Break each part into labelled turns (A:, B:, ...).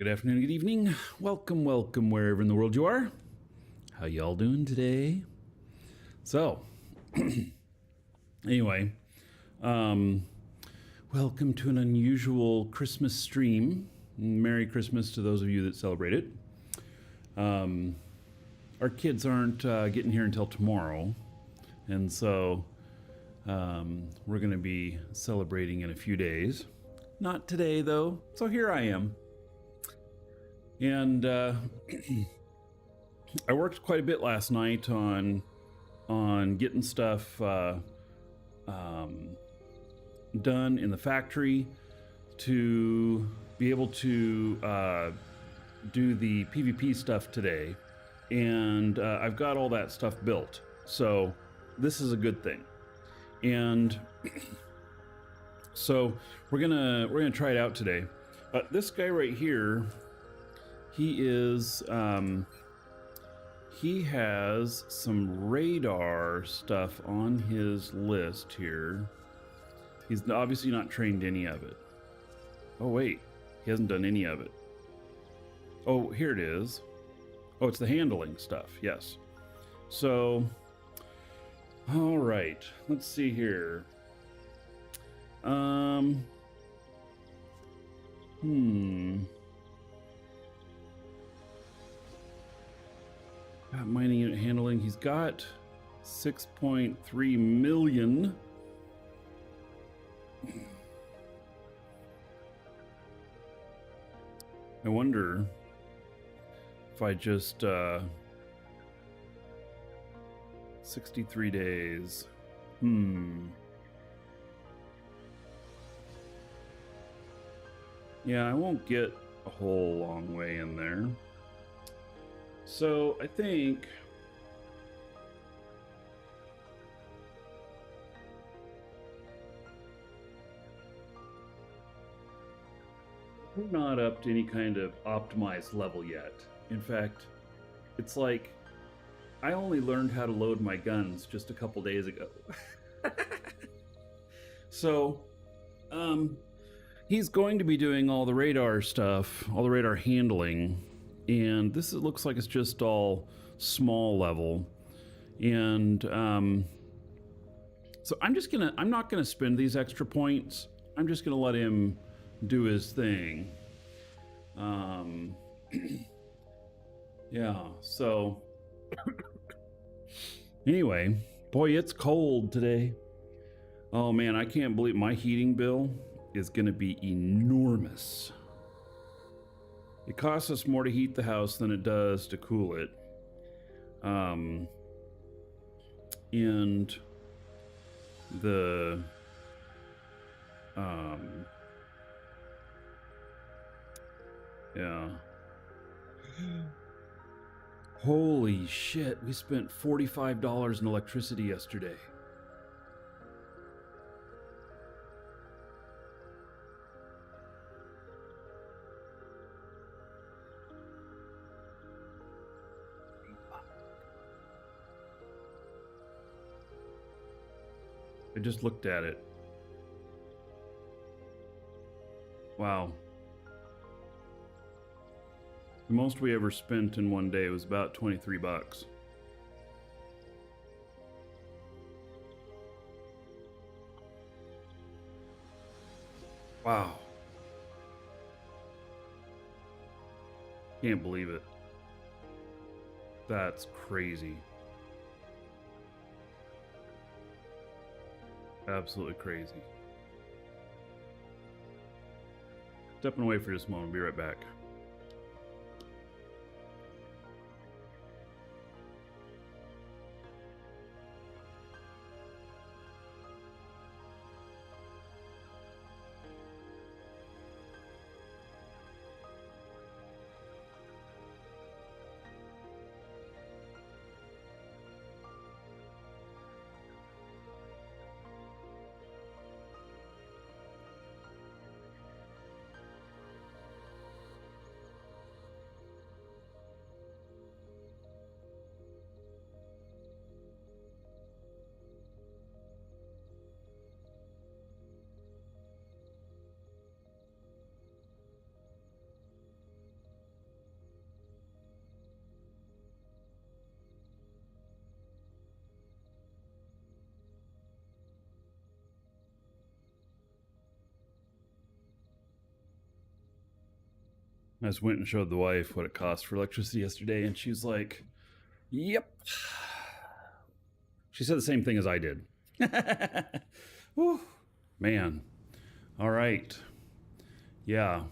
A: Good afternoon, good evening. Welcome, welcome, wherever in the world you are. How y'all doing today? So, anyway, welcome to an unusual Christmas stream. Merry Christmas to those of you that celebrate it. Our kids aren't getting here until tomorrow, and so we're going to be celebrating in a few days. Not today, though, so here I am. And I worked quite a bit last night on getting stuff done in the factory to be able to do the PvP stuff today, and I've got all that stuff built, so this is a good thing. And so we're gonna try it out today. This guy right here, he has some radar stuff on his list here. He's obviously not trained any of it. Oh wait, he hasn't done any of it. Oh, here it is. Oh, it's the handling stuff, yes. So, all right, let's see here. Mining unit handling. He's got 6.3 million. I wonder if I just 63 days. Yeah, I won't get a whole long way in there. So I think we're not up to any kind of optimized level yet. In fact, it's like I only learned how to load my guns just a couple days ago. So, he's going to be doing all the radar stuff, all the radar handling, and this looks like it's just all small level. And so I'm not gonna spend these extra points. I'm just gonna let him do his thing. Yeah, so anyway, boy, it's cold today. Oh man, I can't believe my heating bill is gonna be enormous. It costs us more to heat the house than it does to cool it. And the yeah. Holy shit, we spent $45 in electricity yesterday. I just looked at it. Wow. The most we ever spent in one day was about 23 bucks. Wow. Can't believe it. That's crazy. Absolutely crazy. Stepping away for just a moment. I'll be right back. I just went and showed the wife what it cost for electricity yesterday, and she's like, "Yep." She said the same thing as I did. Whew, man. All right. Yeah.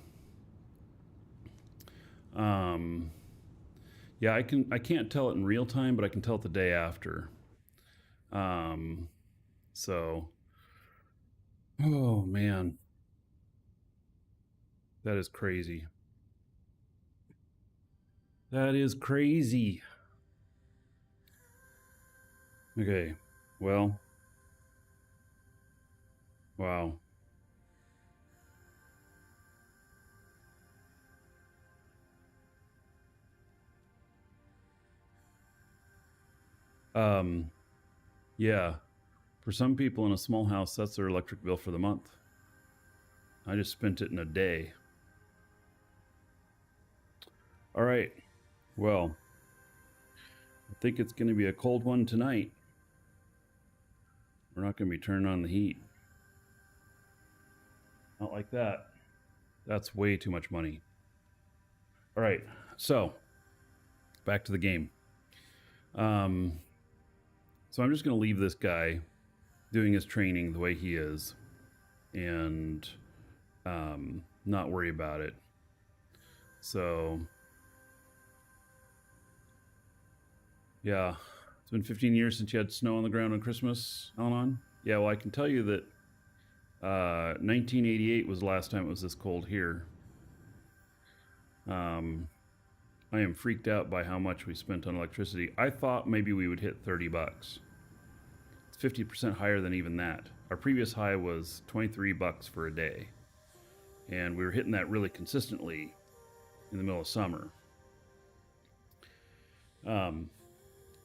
A: Yeah, I can't tell it in real time, but I can tell it the day after. So oh man. That is crazy. That is crazy. Okay. Well. Wow. Yeah. For some people in a small house, that's their electric bill for the month. I just spent it in a day. All right. Well, I think it's going to be a cold one tonight. We're not going to be turning on the heat. Not like that. That's way too much money. All right. So, back to the game. So I'm just going to leave this guy doing his training the way he is and not worry about it. So, yeah, it's been 15 years since you had snow on the ground on Christmas, Alanon. Yeah, well, I can tell you that 1988 was the last time it was this cold here. I am freaked out by how much we spent on electricity. I thought maybe we would hit $30. It's 50% higher than even that. Our previous high was $23 for a day. And we were hitting that really consistently in the middle of summer.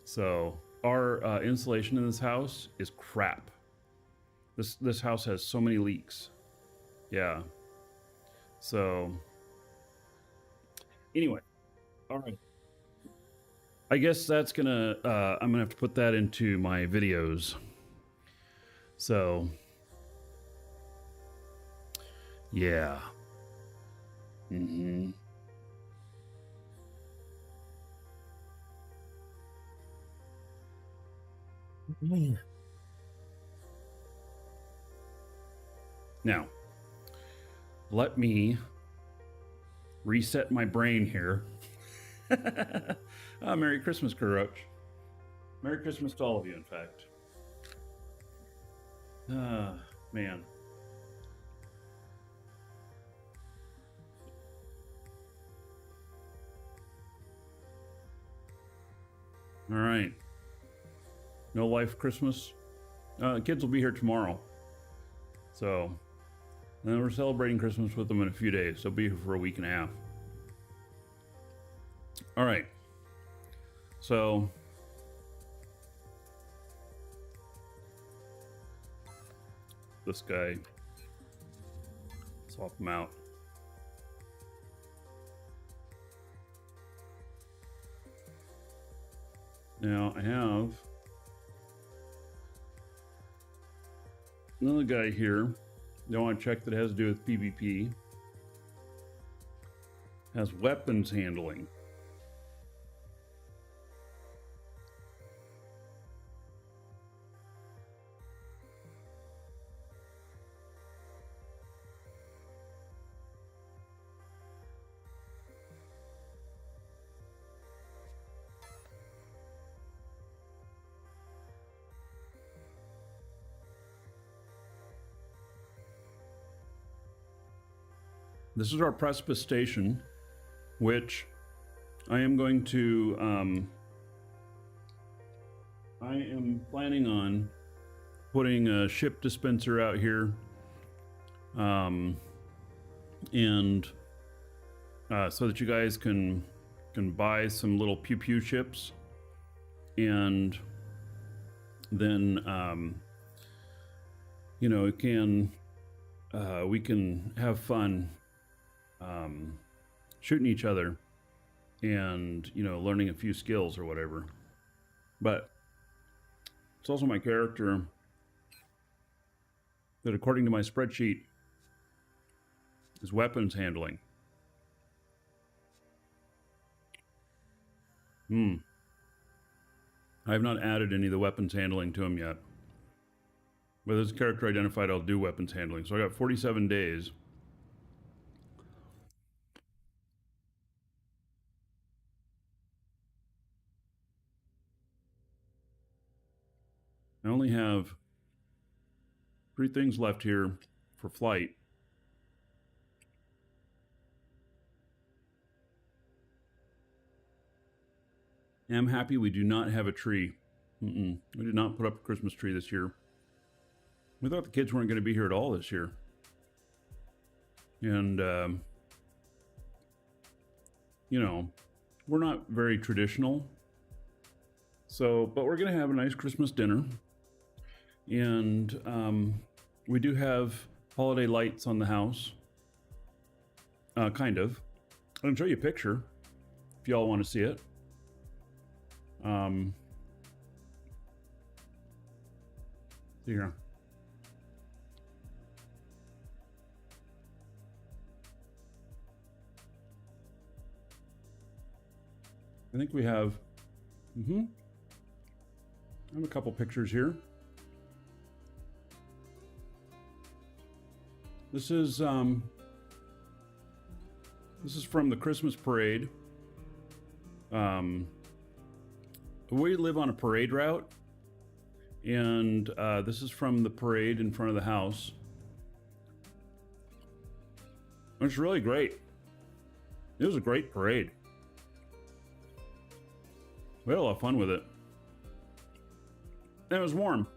A: So our insulation in this house is crap. This house has so many leaks. Yeah. So anyway, all right. I guess that's gonna I'm gonna have to put that into my videos. So yeah. Mm-hmm. Now, let me reset my brain here. Merry Christmas, Kuroch. Merry Christmas to all of you, in fact. Man. All right. No life Christmas. Kids will be here tomorrow. So, and then we're celebrating Christmas with them in a few days. They'll be here for a week and a half. All right. So, this guy, swap him out. Now I have another guy here that I want to check that has to do with PvP. Has weapons handling. This is our precipice station, which I am going to, I am planning on putting a ship dispenser out here, and so that you guys can buy some little pew pew ships, and then you know, we can have fun shooting each other and, you know, learning a few skills or whatever. But it's also my character that, according to my spreadsheet, is weapons handling. I have not added any of the weapons handling to him yet. With his character identified, I'll do weapons handling. So I got 47 days. I only have 3 things left here for flight. I'm happy we do not have a tree. We did not put up a Christmas tree this year. We thought the kids weren't going to be here at all this year. And, you know, we're not very traditional. So, but we're going to have a nice Christmas dinner. And we do have holiday lights on the house. Kind of. I can show you a picture if y'all want to see it. Here. I think we have, I have a couple pictures here. This is from the Christmas parade. We live on a parade route, and this is from the parade in front of the house. It's really great. It was a great parade. We had a lot of fun with it. And it was warm.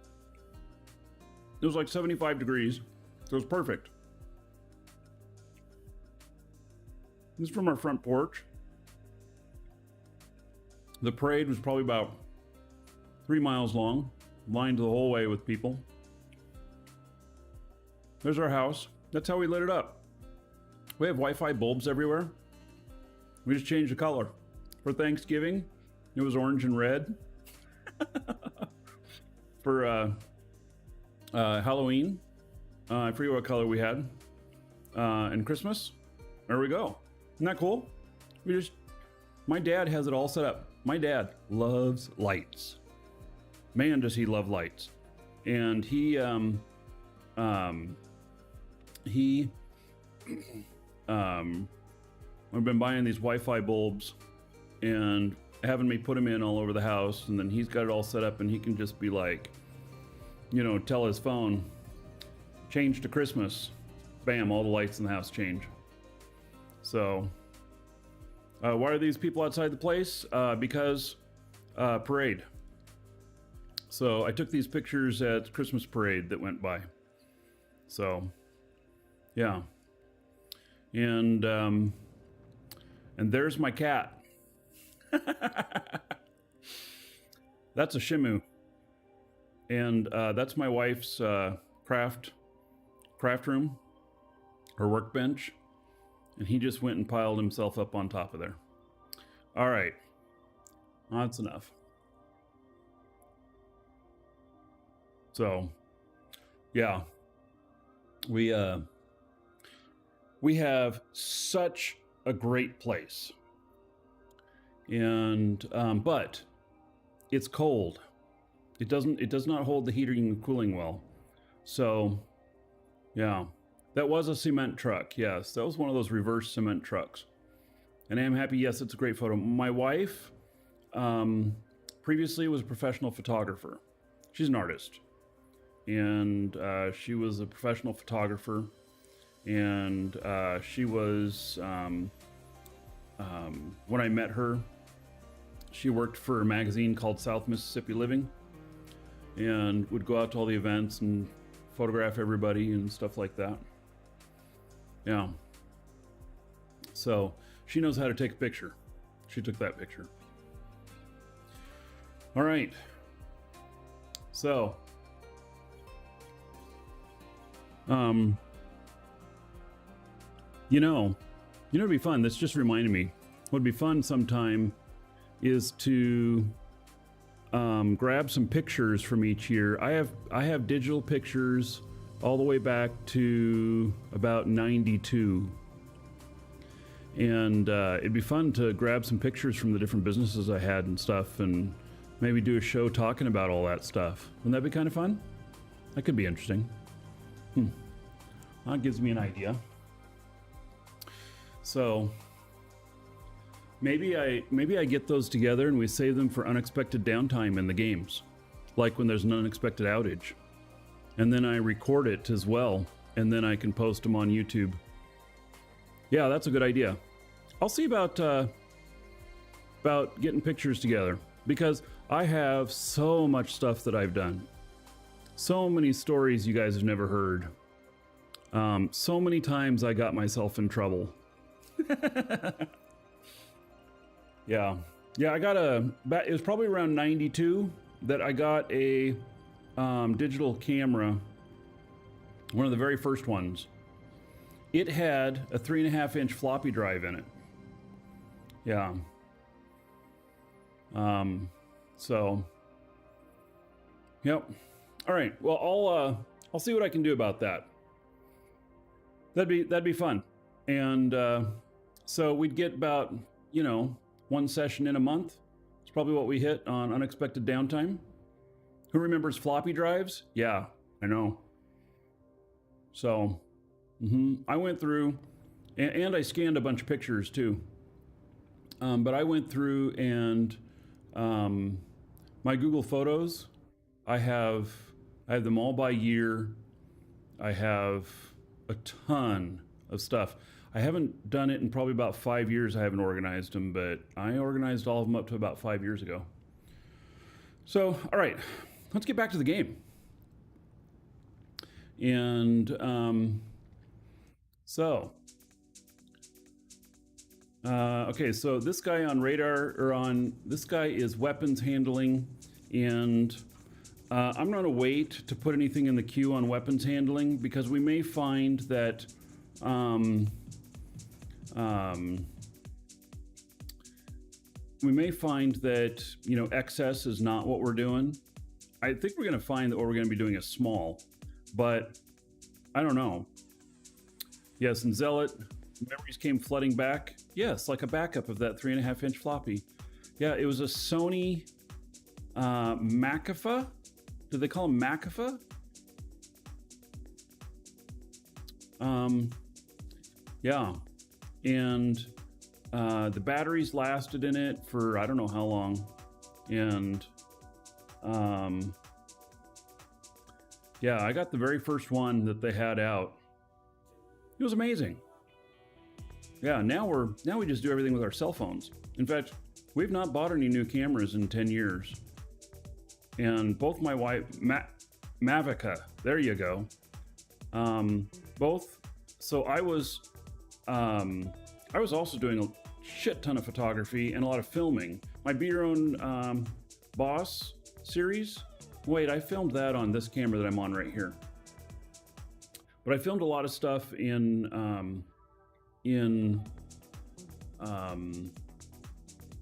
A: It was like 75 degrees, so it was perfect. This is from our front porch. The parade was probably about 3 miles long, lined the whole way with people. There's our house. That's how we lit it up. We have Wi-Fi bulbs everywhere. We just changed the color. For Thanksgiving, it was orange and red. For Halloween, I forget what color we had. And Christmas, there we go. Isn't that cool? My dad has it all set up. My dad loves lights. Man, does he love lights. And I've been buying these Wi-Fi bulbs and having me put them in all over the house, and then he's got it all set up, and he can just be like, you know, tell his phone, change to Christmas. Bam, all the lights in the house change. So, why are these people outside the place? Because parade. So I took these pictures at the Christmas parade that went by. So, yeah. And there's my cat. That's a Shimu. And that's my wife's craft room, her workbench. And he just went and piled himself up on top of there. All right. That's enough. So, yeah. We have such a great place. And but it's cold. It does not hold the heating and cooling well. So, yeah. That was a cement truck, yes. That was one of those reverse cement trucks. And I am happy, yes, it's a great photo. My wife previously was a professional photographer. She's an artist. And she was a professional photographer. And she was, when I met her, she worked for a magazine called South Mississippi Living. And would go out to all the events and photograph everybody and stuff like that. Yeah. So she knows how to take a picture. She took that picture. All right. So, it'd be fun. This just reminded me. What would be fun sometime is to grab some pictures from each year. I have digital pictures all the way back to about 92. And it'd be fun to grab some pictures from the different businesses I had and stuff, and maybe do a show talking about all that stuff. Wouldn't that be kind of fun? That could be interesting. That gives me an idea. So maybe I get those together and we save them for unexpected downtime in the games, like when there's an unexpected outage, and then I record it as well, and then I can post them on YouTube. Yeah, that's a good idea. I'll see about getting pictures together, because I have so much stuff that I've done. So many stories you guys have never heard. So many times I got myself in trouble. Yeah, I got it was probably around 92 that I got a digital camera, one of the very first ones. It had a 3.5-inch floppy drive in it. Yeah. So, yep. All right. Well, I'll see what I can do about that. That'd be fun. And so we'd get about, one session in a month. It's probably what we hit on unexpected downtime. Who remembers floppy drives? Yeah, I know. So, I went through, and I scanned a bunch of pictures too. But I went through and my Google Photos, I have them all by year. I have a ton of stuff. I haven't done it in probably about 5 years. I haven't organized them, but I organized all of them up to about 5 years ago. So, all right, let's get back to the game. And okay, so this guy on radar, this guy is weapons handling, and I'm not gonna wait to put anything in the queue on weapons handling, because we may find that excess is not what we're doing. I think we're gonna find that what we're gonna be doing is small, but I don't know. Yes, and Zealot, memories came flooding back. Yes, like a backup of that 3.5-inch floppy. Yeah, it was a Sony McAfee. Did they call them McAfee? Yeah, and the batteries lasted in it for I don't know how long, and yeah, I got the very first one that they had out. It was amazing. Yeah, now we just do everything with our cell phones. In fact, we've not bought any new cameras in 10 years. And both my wife, Mavica, there you go. Both. So I was also doing a shit ton of photography and a lot of filming. My Be Your Own Boss series. Wait, I filmed that on this camera that I'm on right here. But I filmed a lot of stuff on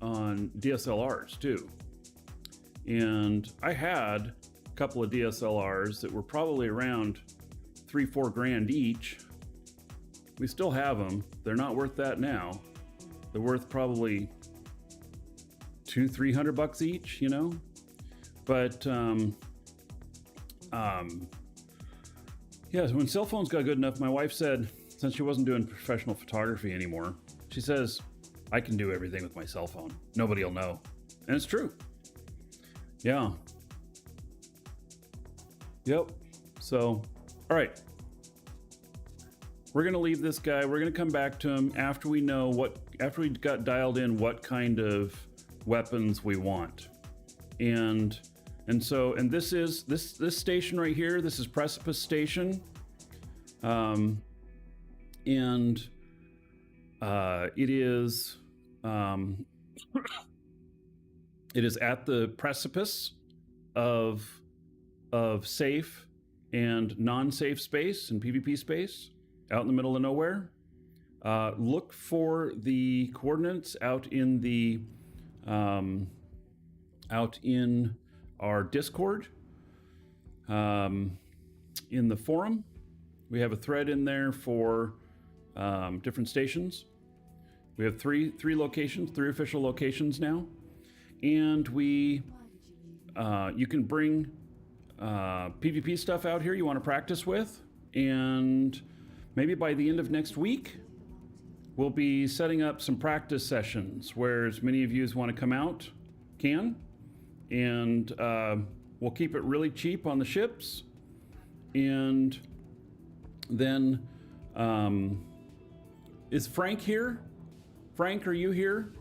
A: DSLRs too. And I had a couple of DSLRs that were probably around $3-4 grand each. We still have them. They're not worth that now. They're worth probably $200-300 each, But yeah, so when cell phones got good enough, my wife said, since she wasn't doing professional photography anymore, she says, I can do everything with my cell phone. Nobody will know. And it's true. Yeah. Yep. So, all right. We're going to leave this guy. We're going to come back to him after we got dialed in what kind of weapons we want. And this station right here, this is Precipice Station. It is at the precipice of safe and non-safe space and PvP space out in the middle of nowhere. Look for the coordinates out in our Discord, in the forum. We have a thread in there for different stations. We have three locations, three official locations now, and we you can bring PvP stuff out here you want to practice with, and maybe by the end of next week, we'll be setting up some practice sessions where as many of you as want to come out can, and we'll keep it really cheap on the ships, and then is Frank here? Frank, are you here?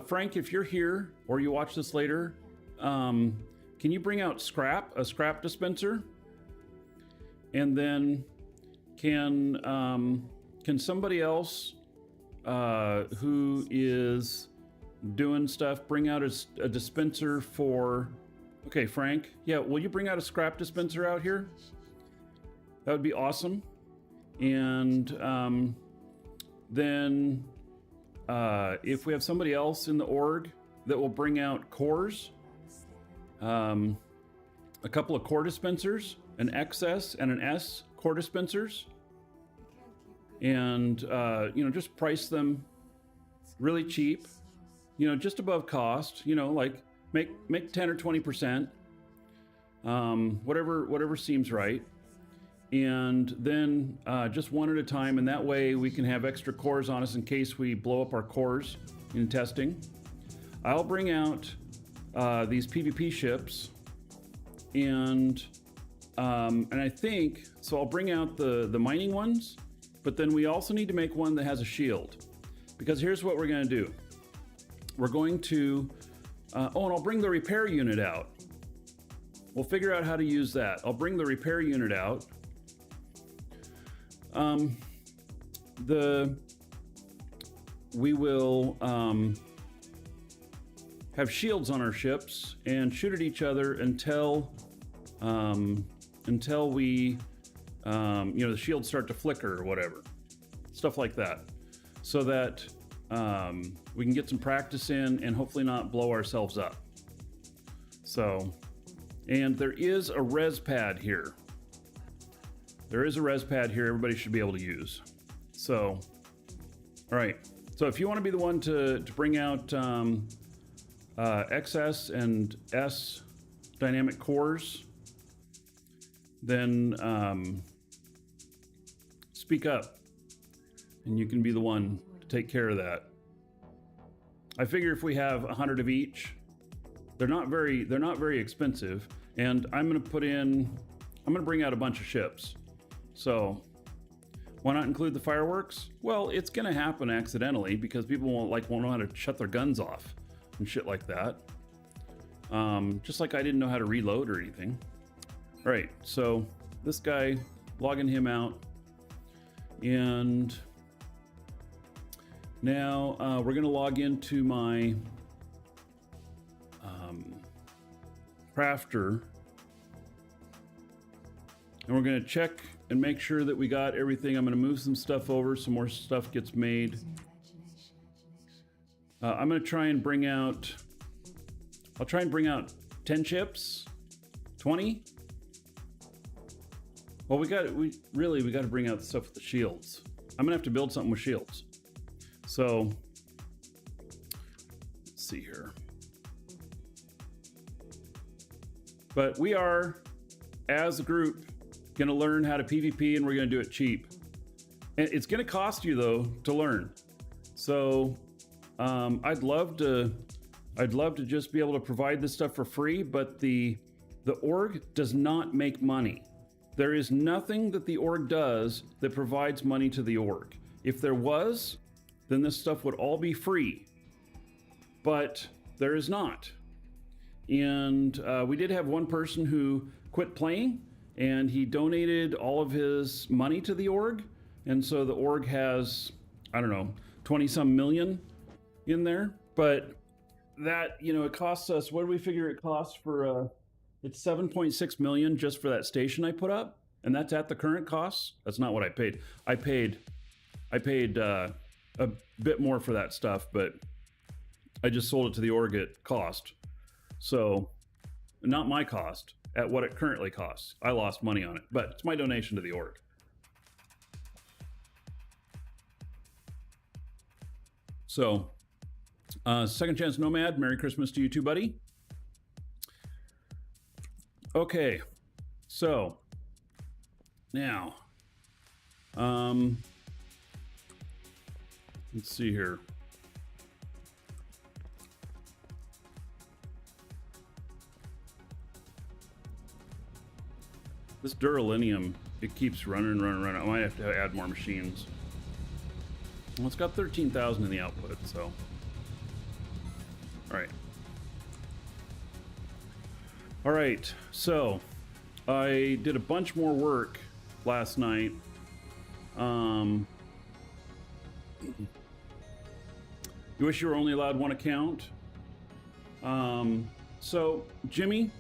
A: Frank, if you're here or you watch this later, can you bring out a scrap dispenser? And then can somebody else who is doing stuff bring out a dispenser for... Okay, Frank, yeah, will you bring out a scrap dispenser out here? That would be awesome. And then if we have somebody else in the org that will bring out cores, a couple of core dispensers, an XS and an S core dispensers, and just price them really cheap, just above cost, like make 10 or 20%, whatever seems right. And then just one at a time, and that way we can have extra cores on us in case we blow up our cores in testing. I'll bring out these PvP ships, and I think so. I'll bring out the mining ones, but then we also need to make one that has a shield, because here's what we're going to do. We're going to and I'll bring the repair unit out. We'll figure out how to use that. I'll bring the repair unit out. We will have shields on our ships and shoot at each other until we the shields start to flicker or whatever, stuff like that, so that we can get some practice in and hopefully not blow ourselves up. So, and there is a res pad here. There is a res pad here everybody should be able to use. So, all right. So if you want to be the one to bring out XS and S dynamic cores, then speak up, and you can be the one to take care of that. I figure if we have 100 of each, they're not very expensive, and I'm going to bring out a bunch of ships. So why not include the fireworks? Well, it's going to happen accidentally because people won't know how to shut their guns off and shit like that. Just like I didn't know how to reload or anything. All right, so this guy, logging him out, and now we're going to log into my crafter, and we're going to check and make sure that we got everything. I'm going to move some stuff over, some more stuff gets made. I'm going to try and bring out, I'll try and bring out 10 chips, 20. Well, we got to bring out the stuff with the shields. I'm gonna have to build something with shields. So let's see here. But we are, as a group, gonna learn how to PvP, and we're gonna do it cheap. And it's gonna cost you though to learn. So I'd love to just be able to provide this stuff for free, but the org does not make money. There is nothing that the org does that provides money to the org. If there was, then this stuff would all be free, but there is not. And we did have one person who quit playing, and he donated all of his money to the org. And so the org has, I don't know, 20 some million in there. But that, it costs us, what do we figure it costs for, it's 7.6 million just for that station I put up. And that's at the current costs. That's not what I paid. I paid a bit more for that stuff, but I just sold it to the org at cost. So not my cost, at what it currently costs. I lost money on it, but it's my donation to the org. So, Second Chance Nomad, Merry Christmas to you too, buddy. Okay, so now, let's see here. This Duralinium, it keeps running. I might have to add more machines. Well, it's got 13,000 in the output, so. All right, so I did a bunch more work last night. You wish you were only allowed one account? So Jimmy,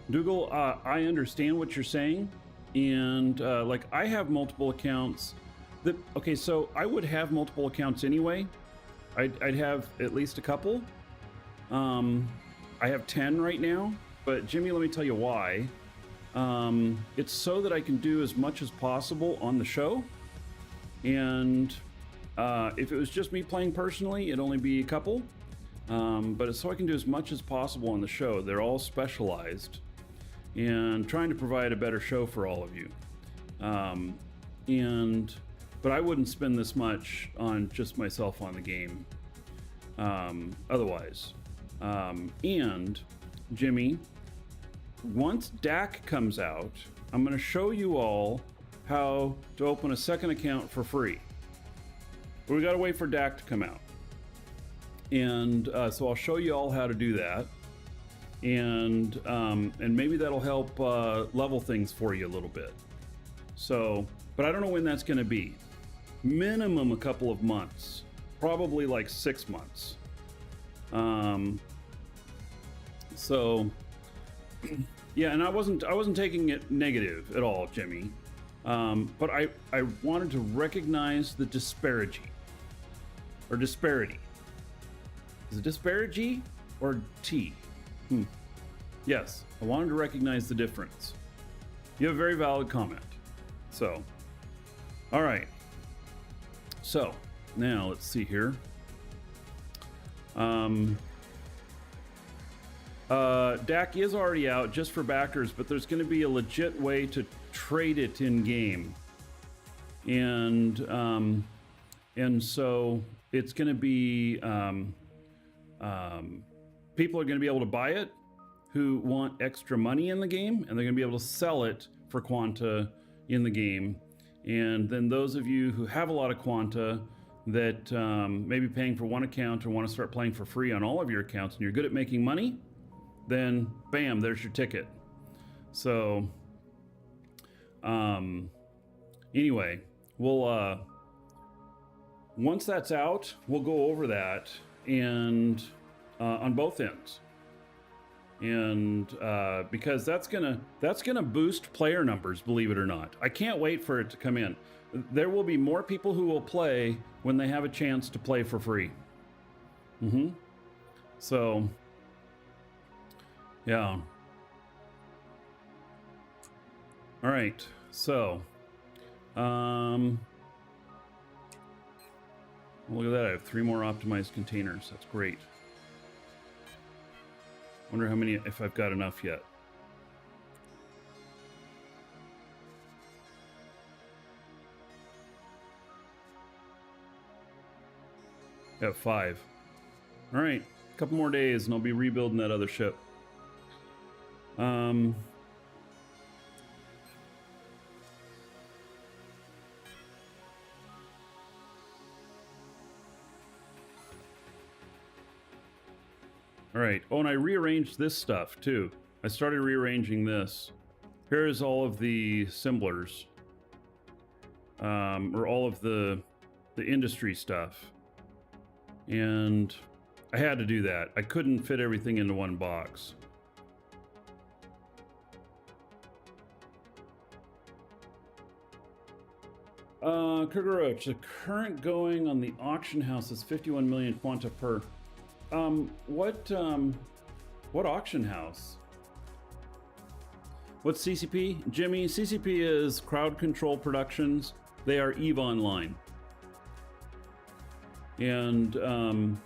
A: Dougal, I understand what you're saying, and like I have multiple accounts. Okay, so I would have multiple accounts anyway. I'd have at least a couple. I have 10 right now, but Jimmy, let me tell you why. It's so that I can do as much as possible on the show, and if it was just me playing personally, it'd only be a couple. But it's so I can do as much as possible on the show. They're all specialized, and trying to provide a better show for all of you. But I wouldn't spend this much on just myself on the game otherwise. And Jimmy, once DAC comes out, I'm going to show you all how to open a second account for free. But we got to wait for DAC to come out. And so I'll show you all how to do that. And maybe that'll help level things for you a little bit. So, but I don't know when that's going to be. Minimum a couple of months, probably like 6 months. So yeah, and I wasn't taking it negative at all, Jimmy. But I wanted to recognize the disparity. Is it disparity or T? Yes, I wanted to recognize the difference. You have a very valid comment. So, all right. So, now let's see here. DAC is already out just for backers, but there's going to be a legit way to trade it in game. And so it's going to be, people are going to be able to buy it who want extra money in the game, and they're going to be able to sell it for Quanta in the game. And then those of you who have a lot of Quanta that may be paying for one account or want to start playing for free on all of your accounts, and you're good at making money, then bam, there's your ticket. So anyway, we'll once that's out, we'll go over that and on both ends. And because that's gonna boost player numbers, believe it or not. I can't wait for it to come in. There will be more people who will play when they have a chance to play for free. So yeah. All right. So look at that. I have 3 more optimized containers. That's great. Wonder how many, if I've got enough yet. I have 5. All right, a couple more days and I'll be rebuilding that other ship. All right. Oh, and I rearranged this stuff too. I started rearranging this. Here's all of the assemblers, or all of the industry stuff. And I had to do that. I couldn't fit everything into one box. Krugeroach, the current going on the auction house is 51 million Quanta per. What auction house? What's CCP? Jimmy, CCP is Crowd Control Productions. They are EVE Online. And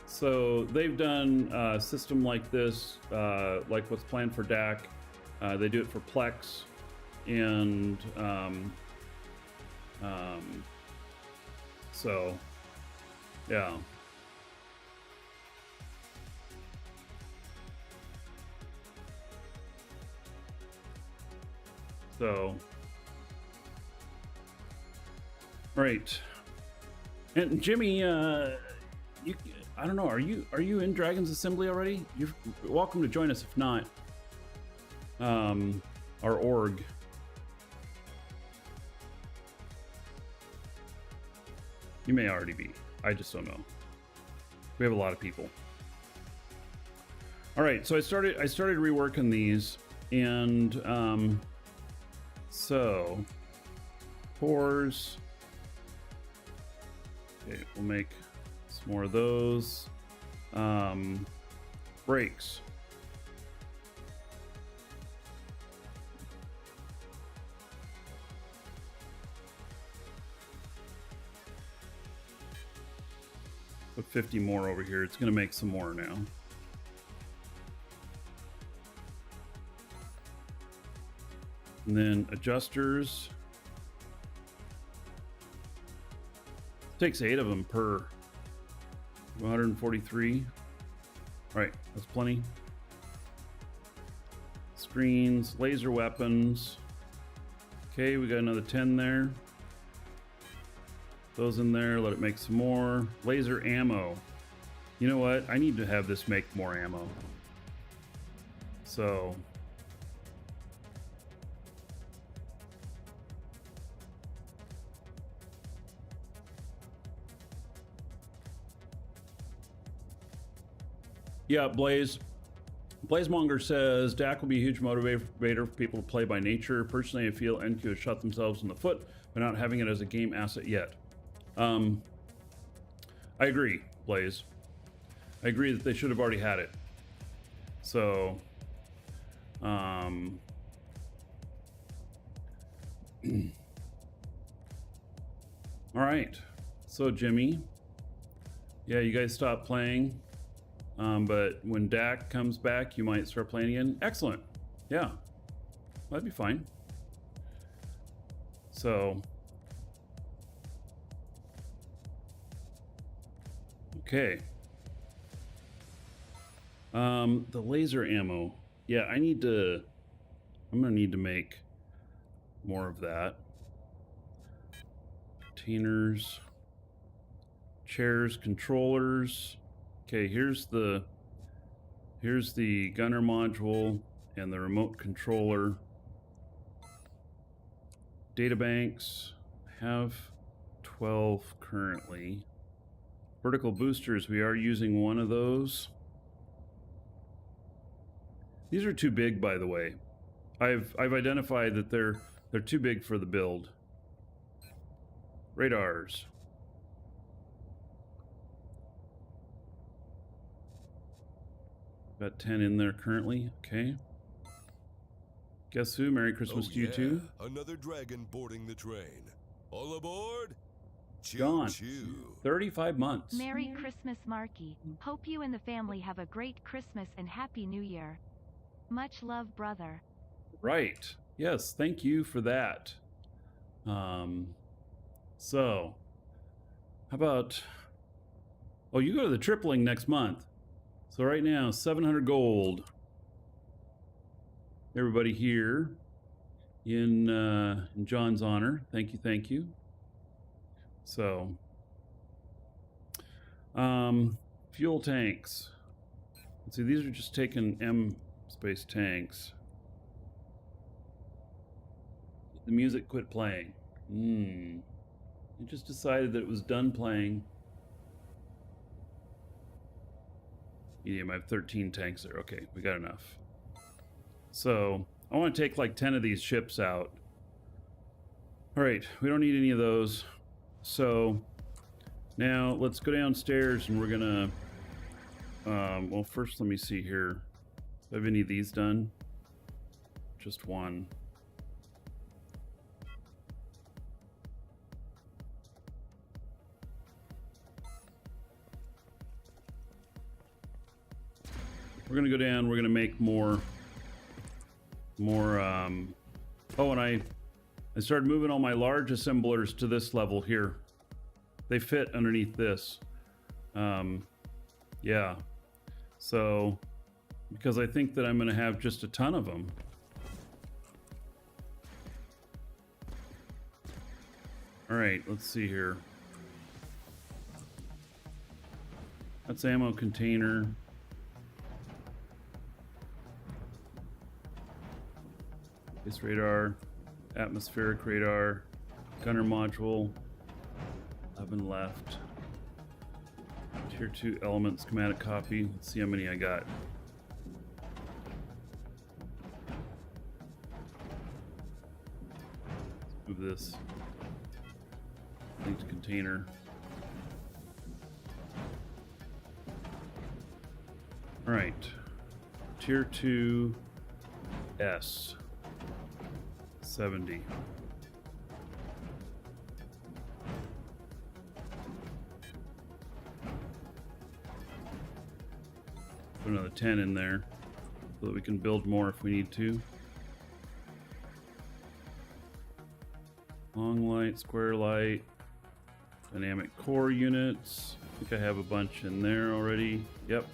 A: so they've done a system like this, like what's planned for DAC. They do it for Plex, and so yeah. So, right. And Jimmy, I don't know. Are you in Dragon's Assembly already? You're welcome to join us. If not, our org. You may already be. I just don't know. We have a lot of people. All right, so I started reworking these, and so pores. Okay, we'll make some more of those. Brakes. Put 50 more over here. It's going to make some more now. And then adjusters. Takes 8 of them per 143. All right, that's plenty. Screens, laser weapons. Okay, we got another 10 there. Those in there, let it make some more. Laser ammo. You know what? I need to have this make more ammo. So yeah, Blazemonger says DAC will be a huge motivator for people to play by nature. Personally, I feel NQ has shot themselves in the foot by not having it as a game asset yet. I agree, Blaze. I agree that they should have already had it. So, all right. So Jimmy, yeah, you guys stop playing. But when DAC comes back, you might start playing again. Excellent. Yeah, that'd be fine. So, okay. The laser ammo. Yeah, I'm gonna need to make more of that. Containers, chairs, controllers. Okay, here's the gunner module and the remote controller. Databanks have 12 currently. Vertical boosters, we are using one of those. These are too big, by the way. I've identified that they're too big for the build. Radars. Got 10 in there currently. Okay. Guess who? Merry Christmas to you too.
B: Another dragon boarding the train. All aboard.
A: Gone.
B: Choo.
A: 35 months.
C: Merry Christmas, Marky. Hope you and the family have a great Christmas and Happy New Year. Much love, brother.
A: Right. Yes, thank you for that. So, how about... Oh, you go to the tripling next month. So right now, 700 gold. Everybody here in John's honor. Thank you, thank you. So, fuel tanks. Let's see, these are just taking M space tanks. The music quit playing. It just decided that it was done playing. Medium, I have 13 tanks there. Okay, we got enough. So, I want to take like 10 of these ships out. All right, we don't need any of those. So, now let's go downstairs and we're gonna... well, first let me see here. Do I have any of these done? Just one. we're gonna go down. We're gonna make more. Oh, and I started moving all my large assemblers to this level here. They fit underneath this. Yeah. So, because I think that I'm gonna have just a ton of them. All right, let's see here. That's ammo container. Space radar, atmospheric radar, gunner module, 11 left. Tier 2 element schematic copy. Let's see how many I got. Let's move this. Linked container. All right. Tier 2 S. 70. Put another 10 in there so that we can build more if we need to. Long light, square light, dynamic core units. I think I have a bunch in there already. Yep.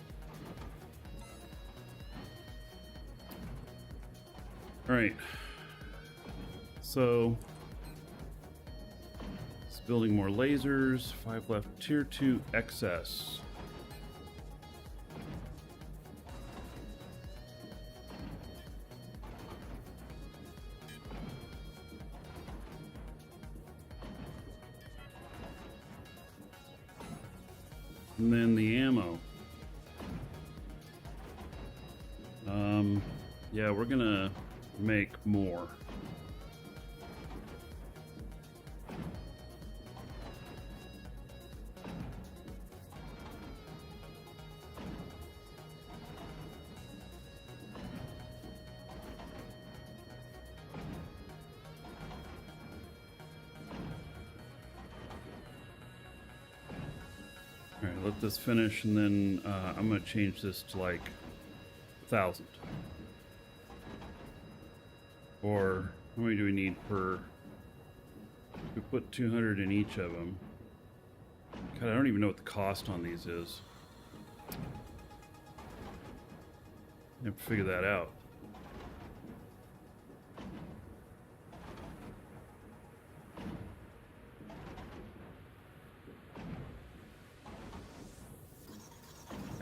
A: All right. So, it's building more lasers. 5 left. Tier 2 XS. And then the ammo. Yeah, we're gonna make more. Alright, let this finish, and then I'm going to change this to like 1,000. Or how many do we need per? We put 200 in each of them. God, I don't even know what the cost on these is. I have to figure that out.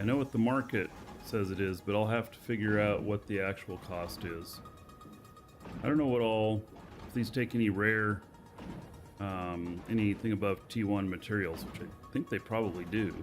A: I know what the market says it is, but I'll have to figure out what the actual cost is. I don't know what all, if these take any rare, anything above T1 materials, which I think they probably do.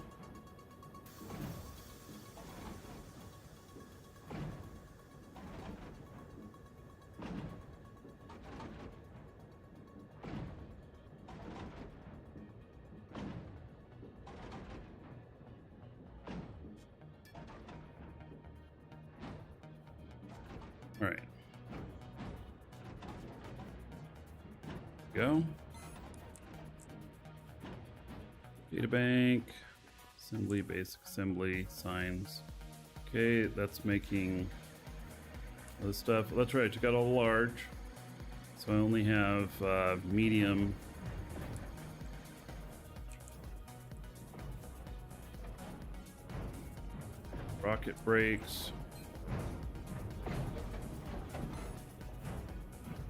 A: All right. Go. Data bank, assembly, basic assembly, signs. Okay, that's making all this stuff. That's right, I took out all the large. So I only have medium. Rocket brakes.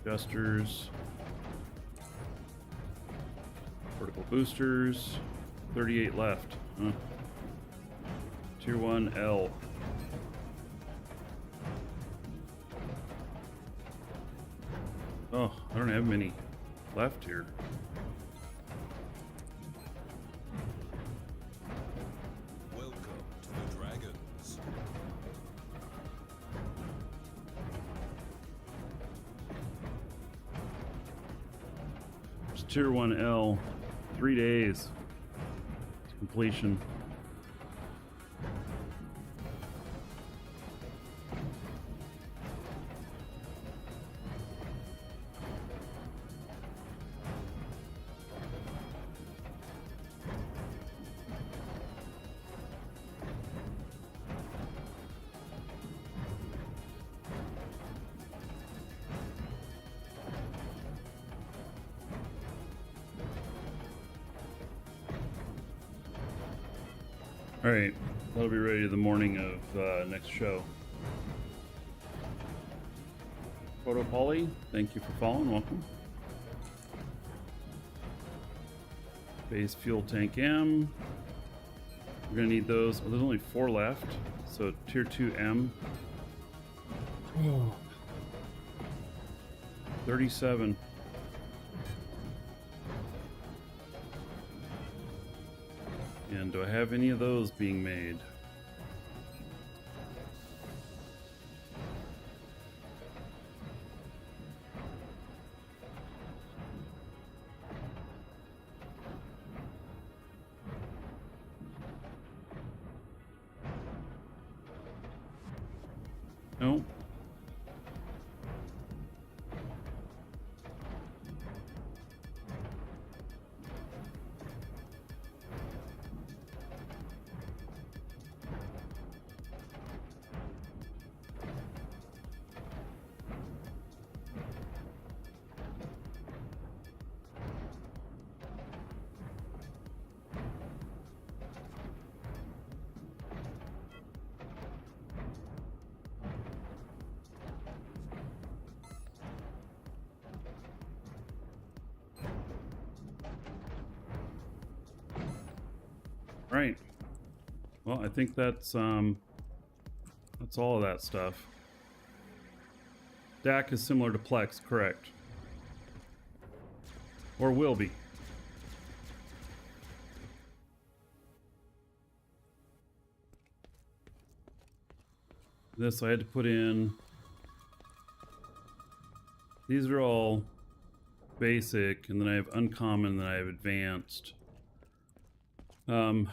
A: Adjusters. Vertical boosters. 38 left. Huh. Tier 1 L. Oh, I don't have many left here.
B: Welcome to the Dragons.
A: There's Tier 1 L. 3 days. Completion. All right, that'll be ready the morning of next show. Photo Polly, thank you for following. Welcome. Base fuel tank M. We're gonna need those. Oh, there's only 4 left. So tier 2 M. Oh. 37. And do I have any of those being made? No. Right. Well, I think that's all of that stuff. DAC is similar to Plex, correct? Or will be. This I had to put in. These are all basic, and then I have uncommon, and then I have advanced. I'm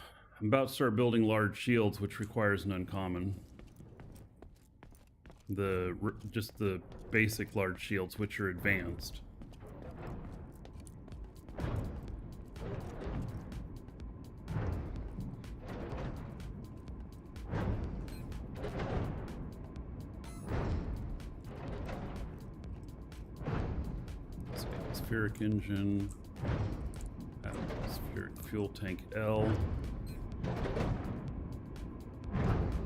A: about to start building large shields, which requires an uncommon. Just the basic large shields, which are advanced. Atmospheric engine. Atmospheric fuel tank L.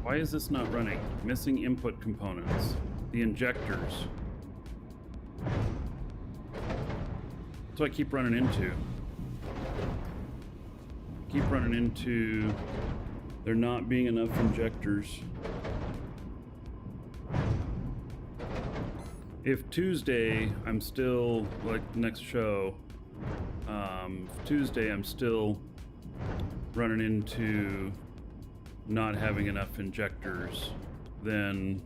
A: Why is this not running? Missing input components. The injectors. That's what I keep running into. Keep running into there not being enough injectors. If Tuesday I'm still, like next show, Tuesday I'm still running into not having enough injectors, then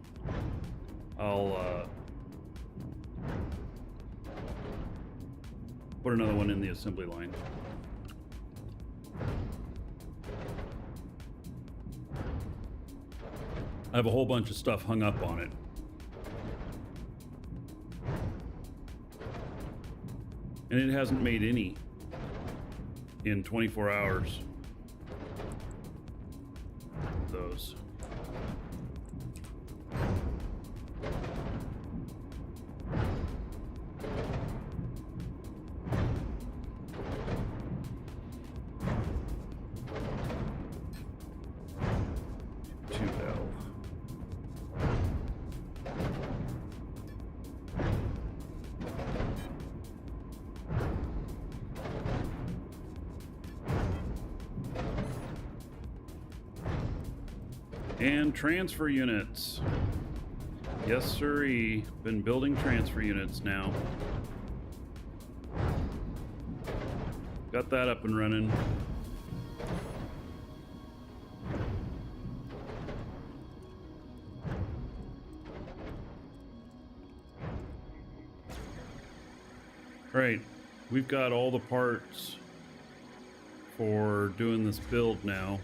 A: I'll put another one in the assembly line. I have a whole bunch of stuff hung up on it. And it hasn't made any in 24 hours. Those. And transfer units. Yes, sirree. Been building transfer units now. Got that up and running. Right. We've got all the parts for doing this build now.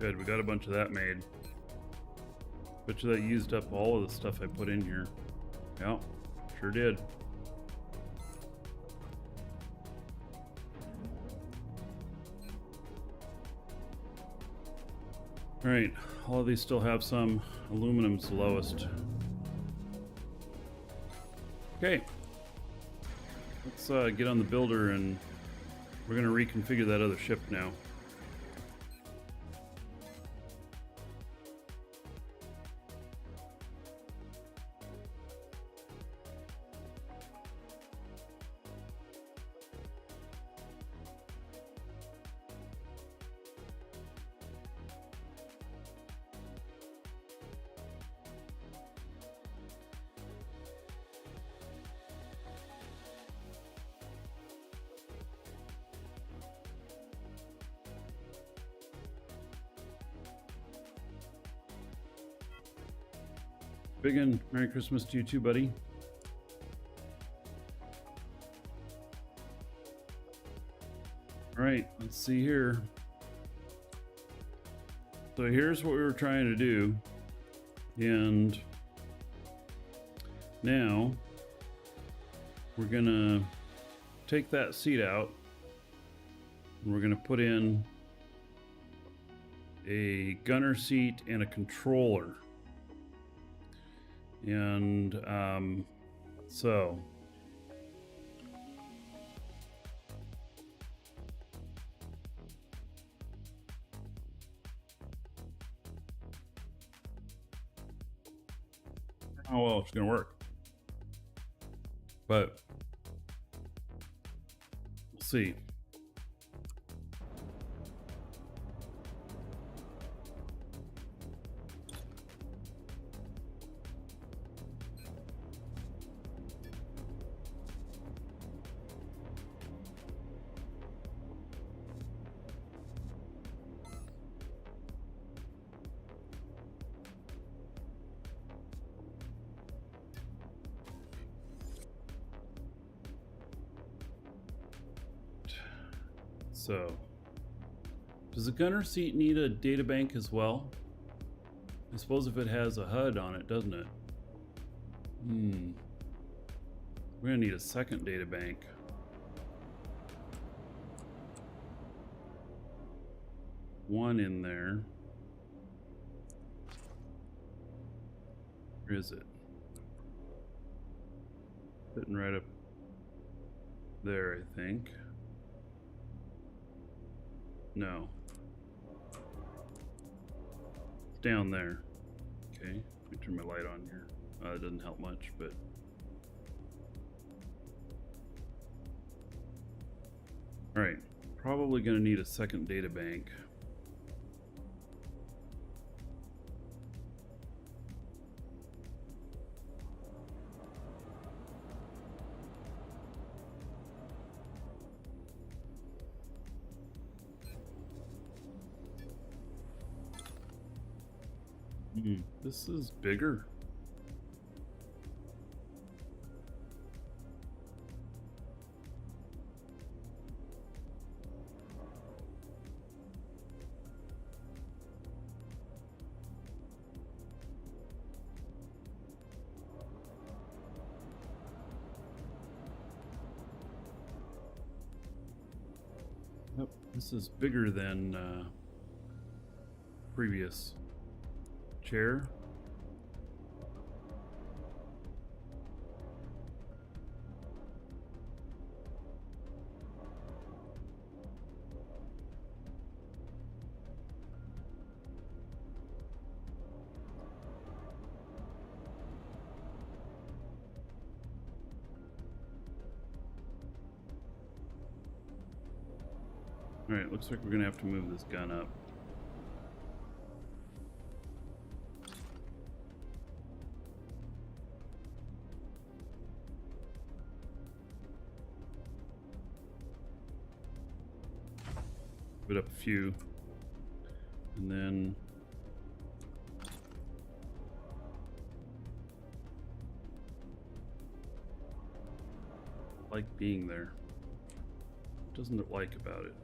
A: Good, we got a bunch of that made. Bet you that used up all of the stuff I put in here. Yeah, sure did. Alright, all of these still have some. Aluminum's the lowest. Okay. Let's get on the builder and we're going to reconfigure that other ship now. Biggin, Merry Christmas to you too, buddy. All right, let's see here. So here's what we were trying to do. And now we're gonna take that seat out and we're gonna put in a gunner seat and a controller. And so how well it's gonna work, but we'll see. So, does the gunner seat need a data bank as well? I suppose if it has a HUD on it, doesn't it? We're gonna need a second data bank. One in there. Where is it? Sitting right up there, I think. No. It's down there. Okay, let me turn my light on here. It doesn't help much, but... Alright, probably gonna need a second data bank. This is bigger. Yep, this is bigger than previous chair. All right, looks like we're gonna have to move this gun up. Put up a few, and then like being there. What doesn't it like about it?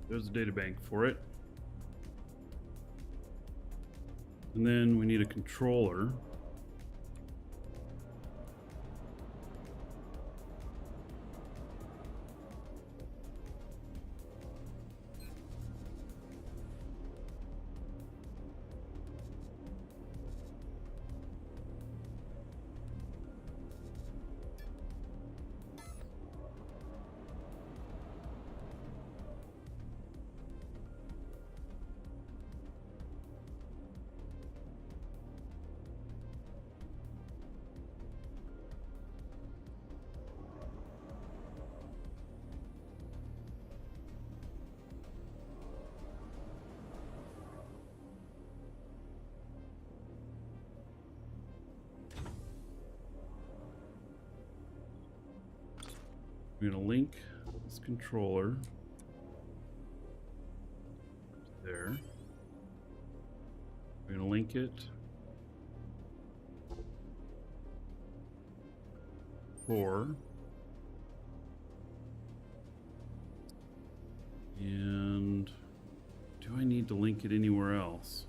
A: There's a data bank for it. And then we need a controller. We're going to link this controller there. We're going to link it for, and do I need to link it anywhere else?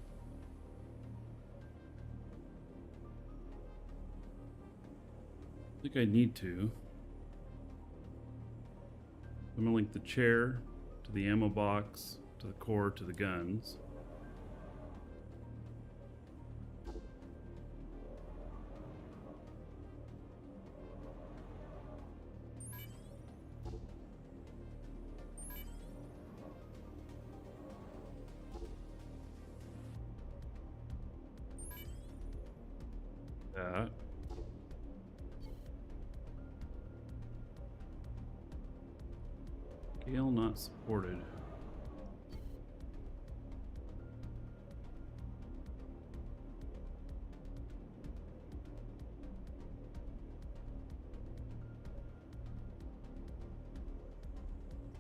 A: I think I need to. I'm going to link the chair to the ammo box, to the core, to the guns. That. Scale not supported.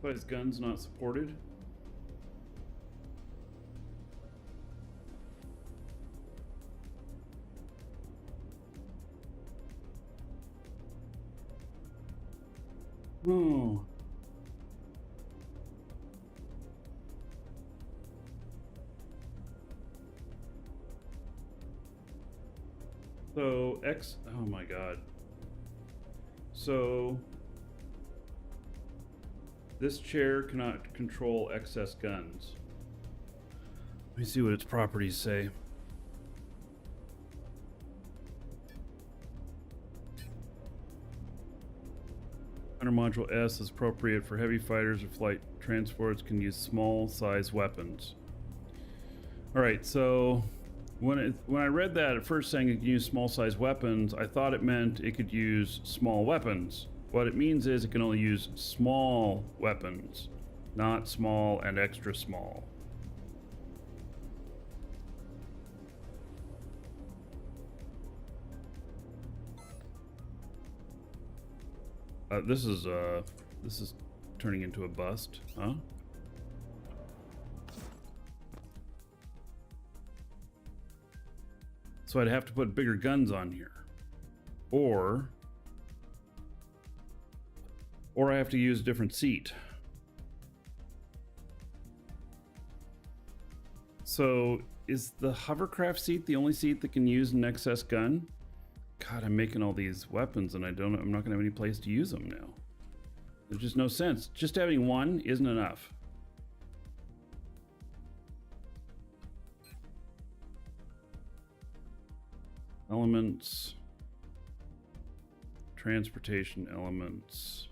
A: Why is guns not supported? Oh. So oh my God. So this chair cannot control excess guns. Let me see what its properties say. Counter module S is appropriate for heavy fighters or flight transports, can use small size weapons. All right, so when I read that at first saying it can use small size weapons, I thought it meant it could use small weapons. What it means is it can only use small weapons, not small and extra small. This is turning into a bust, huh? So I'd have to put bigger guns on here, or I have to use a different seat. So is the hovercraft seat the only seat that can use an excess gun? God, I'm making all these weapons and I'm not gonna have any place to use them now. There's just no sense. Just having one isn't enough. Elements, transportation elements.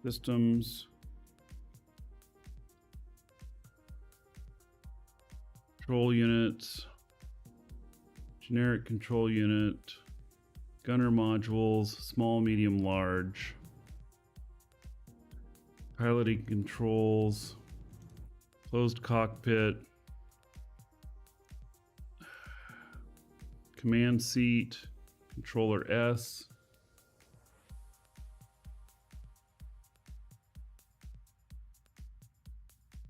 A: Systems. Control units. Generic control unit. Gunner modules, small, medium, large. Piloting controls. Closed cockpit. Command seat. Controller S.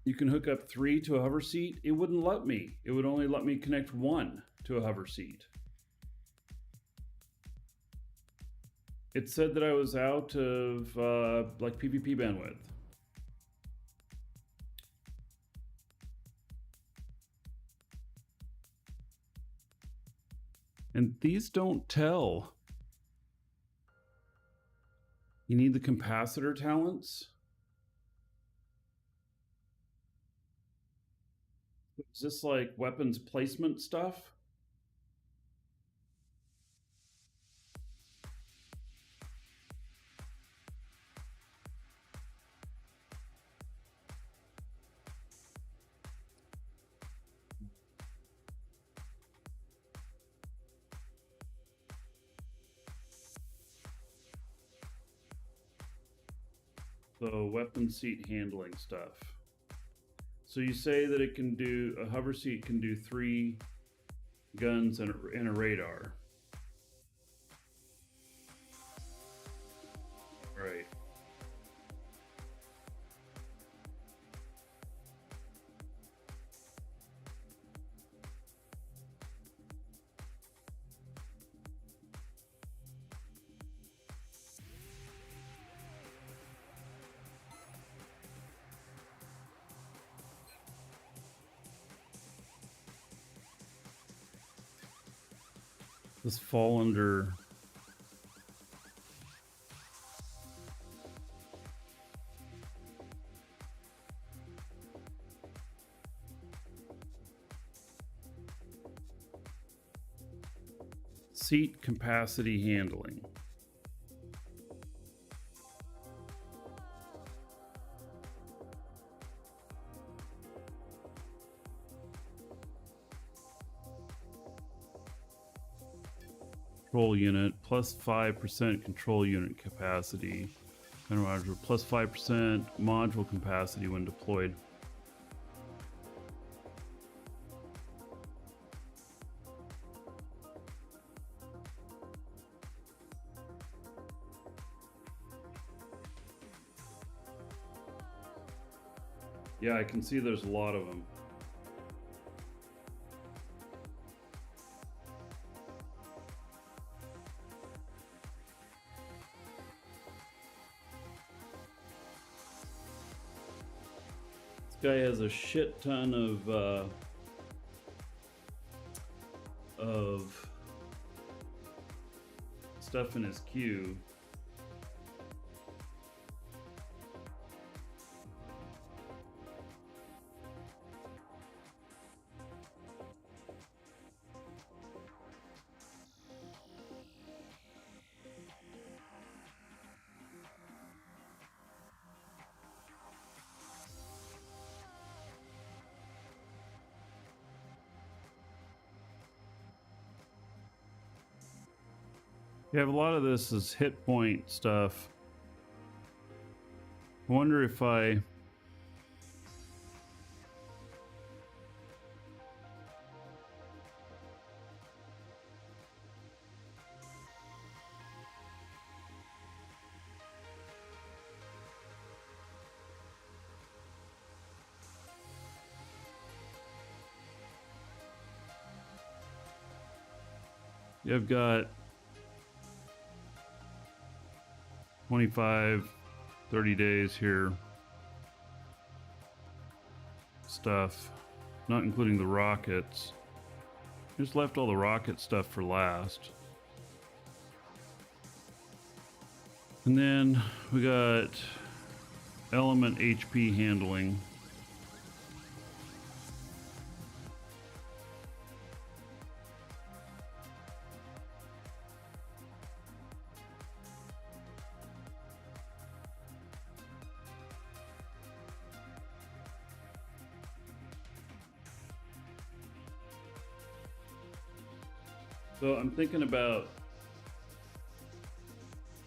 A: You can hook up 3 to a hover seat. It wouldn't let me. It would only let me connect 1 to a hover seat. It said that I was out of like PvP bandwidth. And these don't tell. You need the capacitor talents. Is this like weapons placement stuff? So weapon seat handling stuff. So you say that it can do, a hover seat can do 3 guns and a radar. Right. This fall under seat capacity handling. Control unit plus 5% control unit capacity. Module plus 5% module capacity when deployed. Yeah, I can see there's a lot of them. This guy has a shit ton of stuff in his queue. Yeah, a lot of this is hit point stuff. I wonder if I... Yeah, I've got 25, 30 days here. Stuff, not including the rockets. Just left all the rocket stuff for last. And then we got element HP handling. So I'm thinking about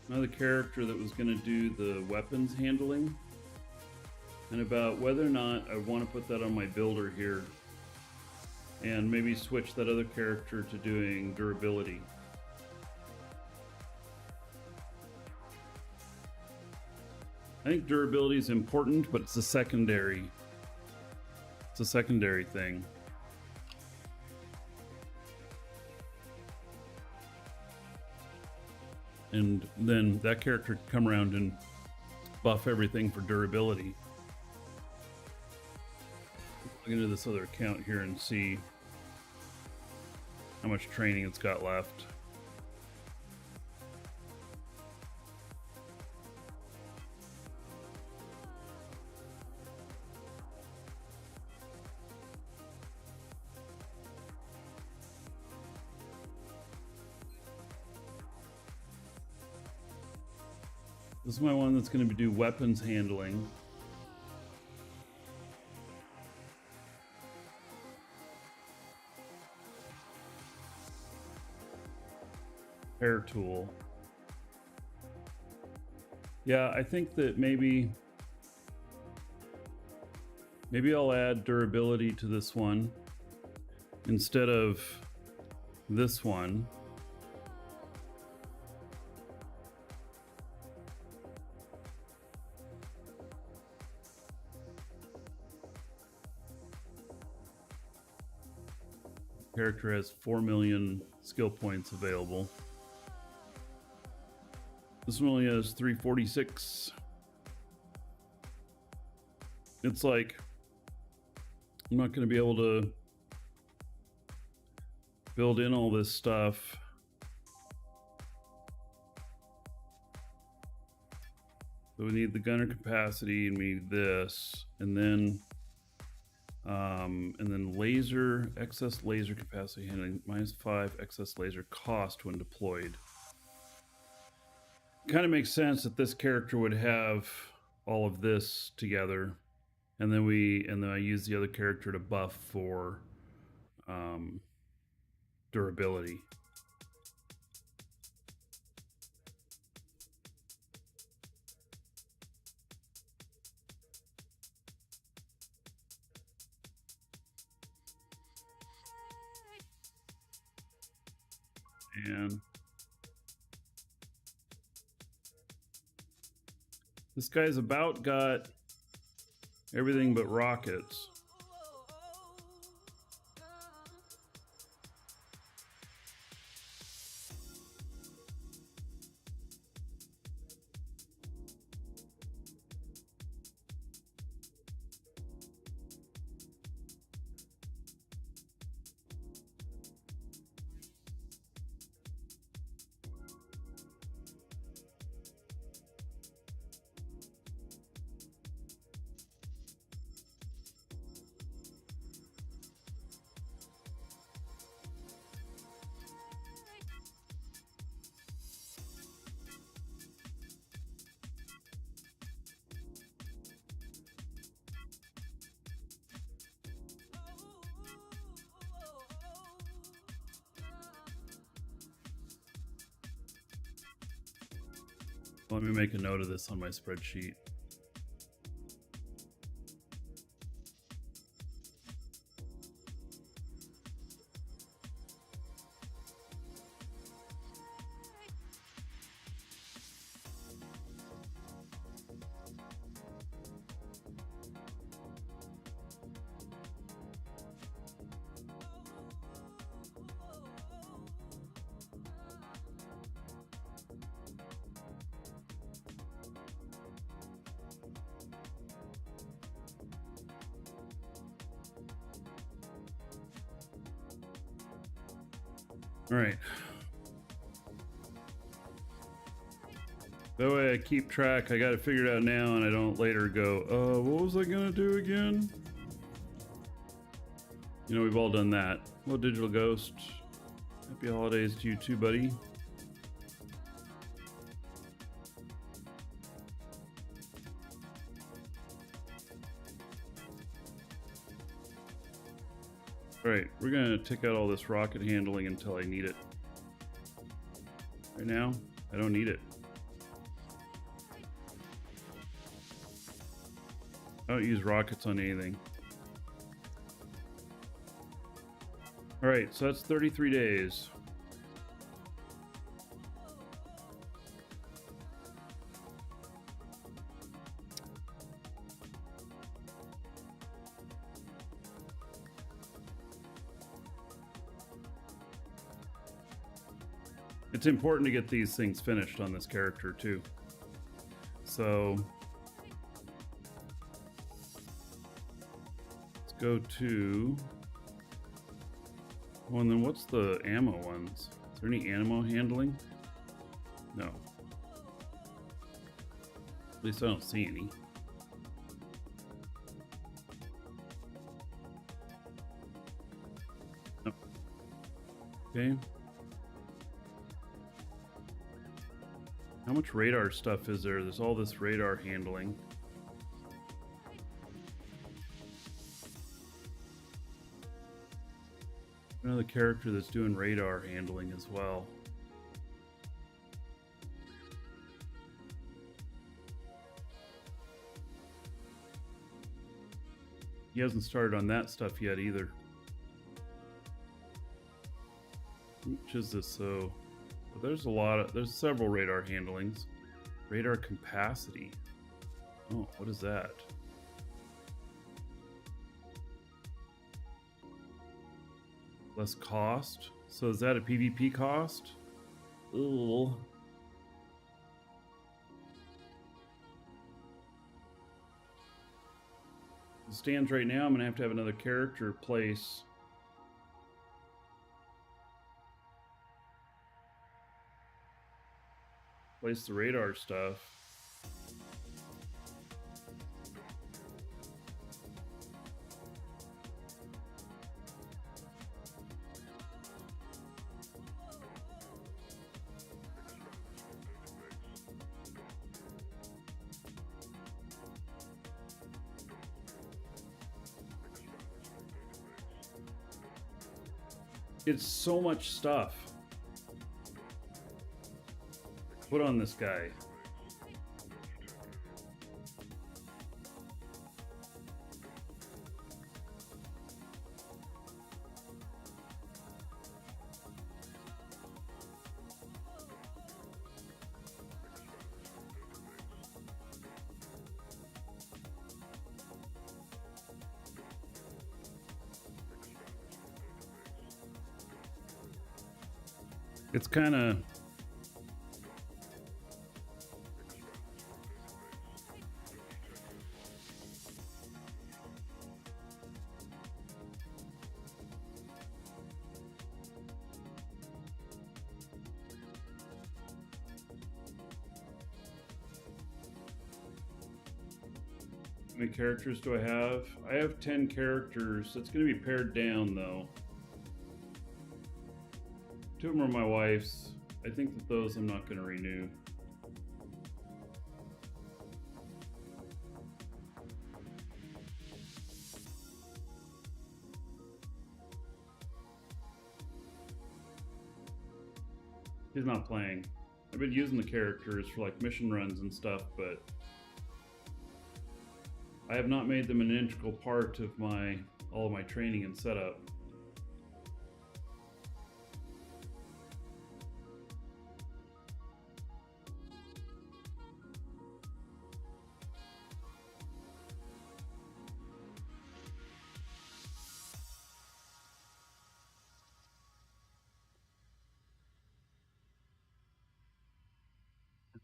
A: another character that was going to do the weapons handling, and about whether or not I want to put that on my builder here and maybe switch that other character to doing durability. I think durability is important, but it's a secondary It's a secondary thing. And then that character can come around and buff everything for durability. Look into this other account here and see how much training it's got left. This is my one that's going to do weapons handling. Hair tool. Yeah, I think that maybe I'll add durability to this one instead of this one. Character has 4 million skill points available. This one only has 346. It's like I'm not going to be able to build in all this stuff. So we need the gunner capacity, and we need this, and then laser, excess laser capacity handling, -5 excess laser cost when deployed. Kind of makes sense that this character would have all of this together, and then I use the other character to buff for durability. And this guy's about got everything but rockets. Let me make a note of this on my spreadsheet. All right. That way I keep track. I got it figured out now and I don't later go, what was I gonna do again? You know, we've all done that. Hello, Digital Ghost. Happy holidays to you too, buddy. Alright, we're gonna take out all this rocket handling until I need it. Right now, I don't need it. I don't use rockets on anything. Alright, so that's 33 days. It's important to get these things finished on this character too. So let's go to. Well, and then what's the ammo ones? Is there any ammo handling? No. At least I don't see any. Nope. Okay. How much radar stuff is there? There's all this radar handling. Another character that's doing radar handling as well. He hasn't started on that stuff yet either. Which is this? So there's there's several radar handlings. Radar capacity. Oh, what is that? Less cost. So is that a PvP cost? Ooh. It stands right now, I'm gonna have another character place the radar stuff. It's so much stuff. Put on this guy. It's kind of how many characters do I have? I have 10 characters. It's going to be pared down though. 2 of them are my wife's. I think that those I'm not going to renew. He's not playing. I've been using the characters for like mission runs and stuff, but I have not made them an integral part of all of my training and setup.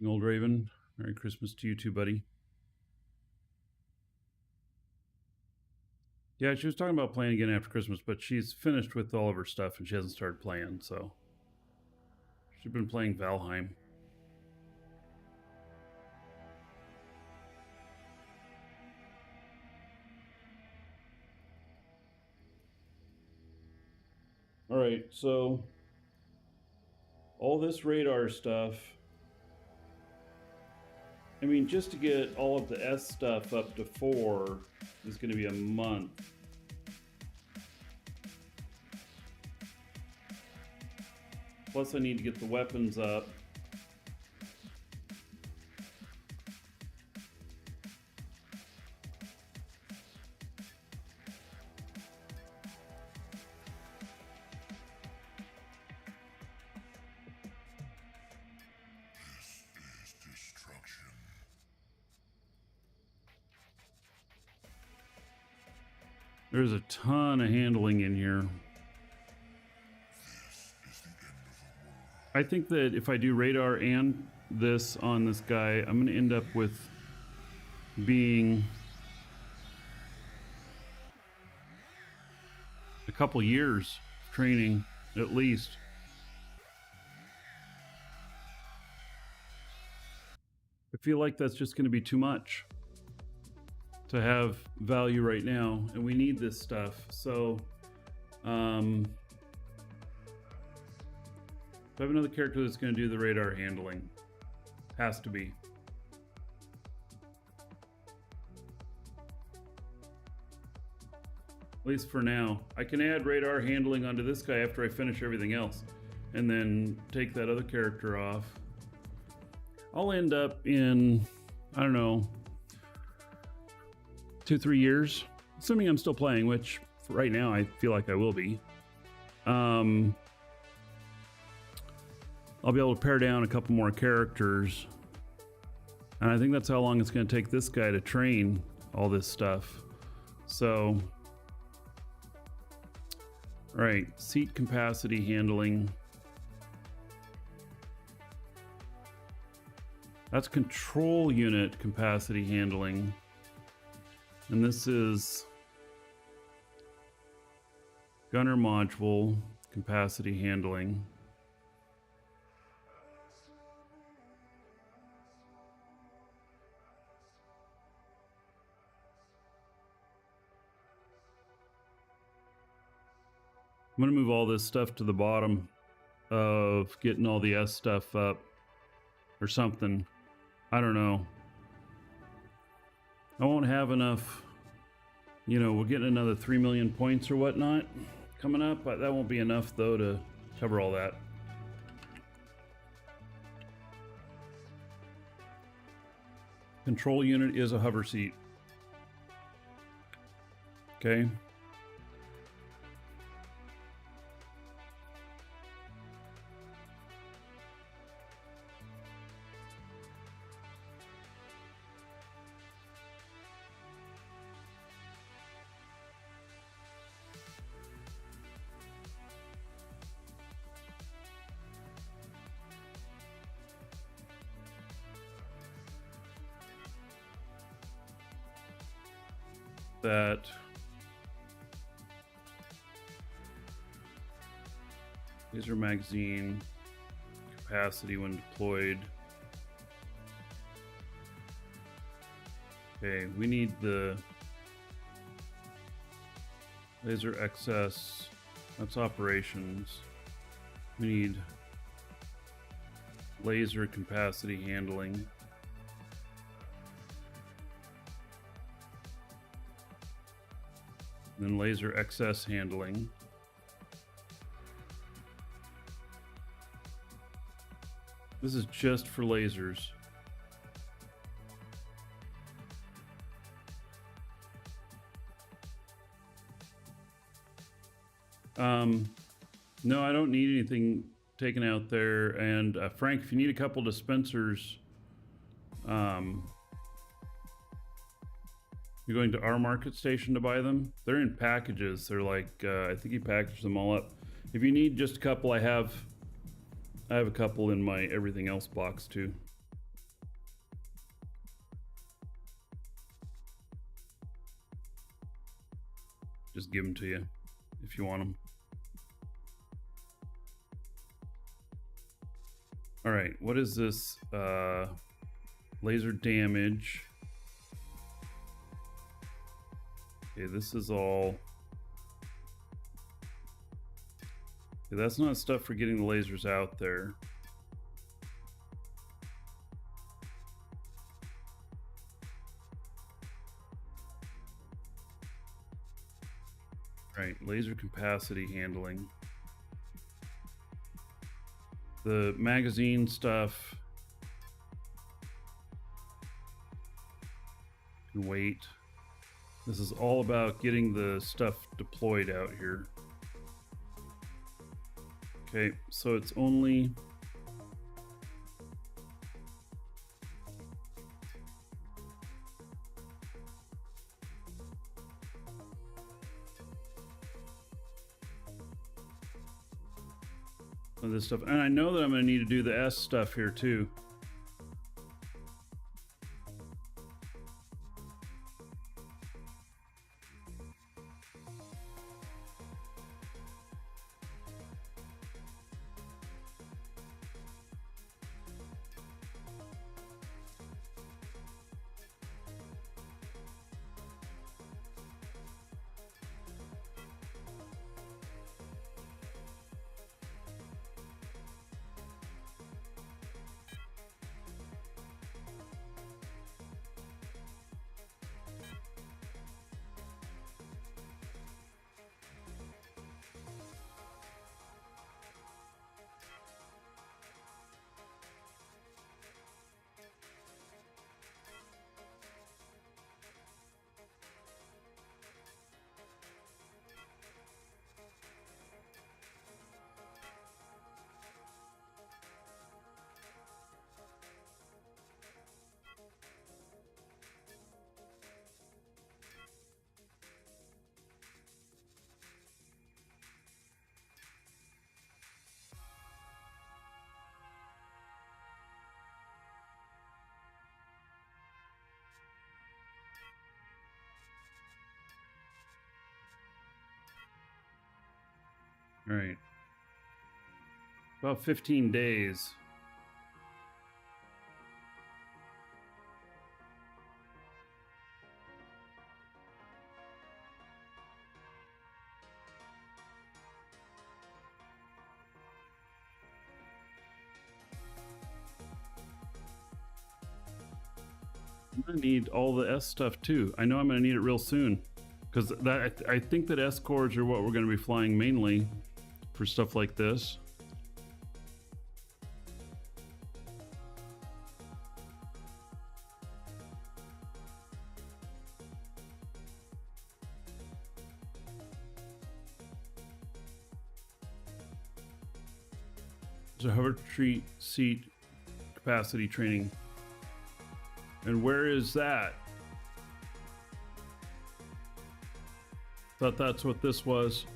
A: Old Raven, Merry Christmas to you too, buddy. Yeah, she was talking about playing again after Christmas, but she's finished with all of her stuff and she hasn't started playing, so she's been playing Valheim. All right, so all this radar stuff, I mean, just to get all of the S stuff up to 4 is going to be a month. Plus I need to get the weapons up. There's a ton of handling in here.
B: This is the end of the world.
A: I think that if I do radar and this on this guy, I'm going to end up with being a couple years training at least. I feel like that's just going to be too much to have value right now, and we need this stuff. So if I have another character that's going to do the radar handling, has to be. At least for now. I can add radar handling onto this guy after I finish everything else, and then take that other character off. I'll end up in, I don't know, 2-3 years, assuming I'm still playing, which right now I feel like I will be. I'll be able to pare down a couple more characters, and I think that's how long it's going to take this guy to train all this stuff. So, all right, seat capacity handling. That's control unit capacity handling. And this is gunner module capacity handling. I'm going to move all this stuff to the bottom of getting all the S stuff up or something. I don't know. I won't have enough. You know, we're getting another 3 million points or whatnot coming up, but that won't be enough though to cover all that. Control unit is a hover seat. Okay. That laser magazine capacity when deployed. Okay, we need the laser excess. That's operations. We need laser capacity handling. Then laser excess handling. This is just for lasers. No, I don't need anything taken out there. And Frank, if you need a couple dispensers, you're going to our market station to buy them. They're in packages. They're like, I think he packaged them all up. If you need just a couple, I have a couple in my everything else box too. Just give them to you if you want them. All right, what is this? Laser damage. Okay, this is all. Okay, that's not stuff for getting the lasers out there. Right, laser capacity handling. The magazine stuff can wait. This is all about getting the stuff deployed out here. Okay, so it's only of this stuff. And I know that I'm going to need to do the S stuff here too. All right. About 15 days. I'm gonna need all the S stuff too. I know I'm gonna need it real soon, because that I think that S cores are what we're gonna be flying mainly for stuff like this. There's a hover seat capacity training. And where is that? Thought that's what this was.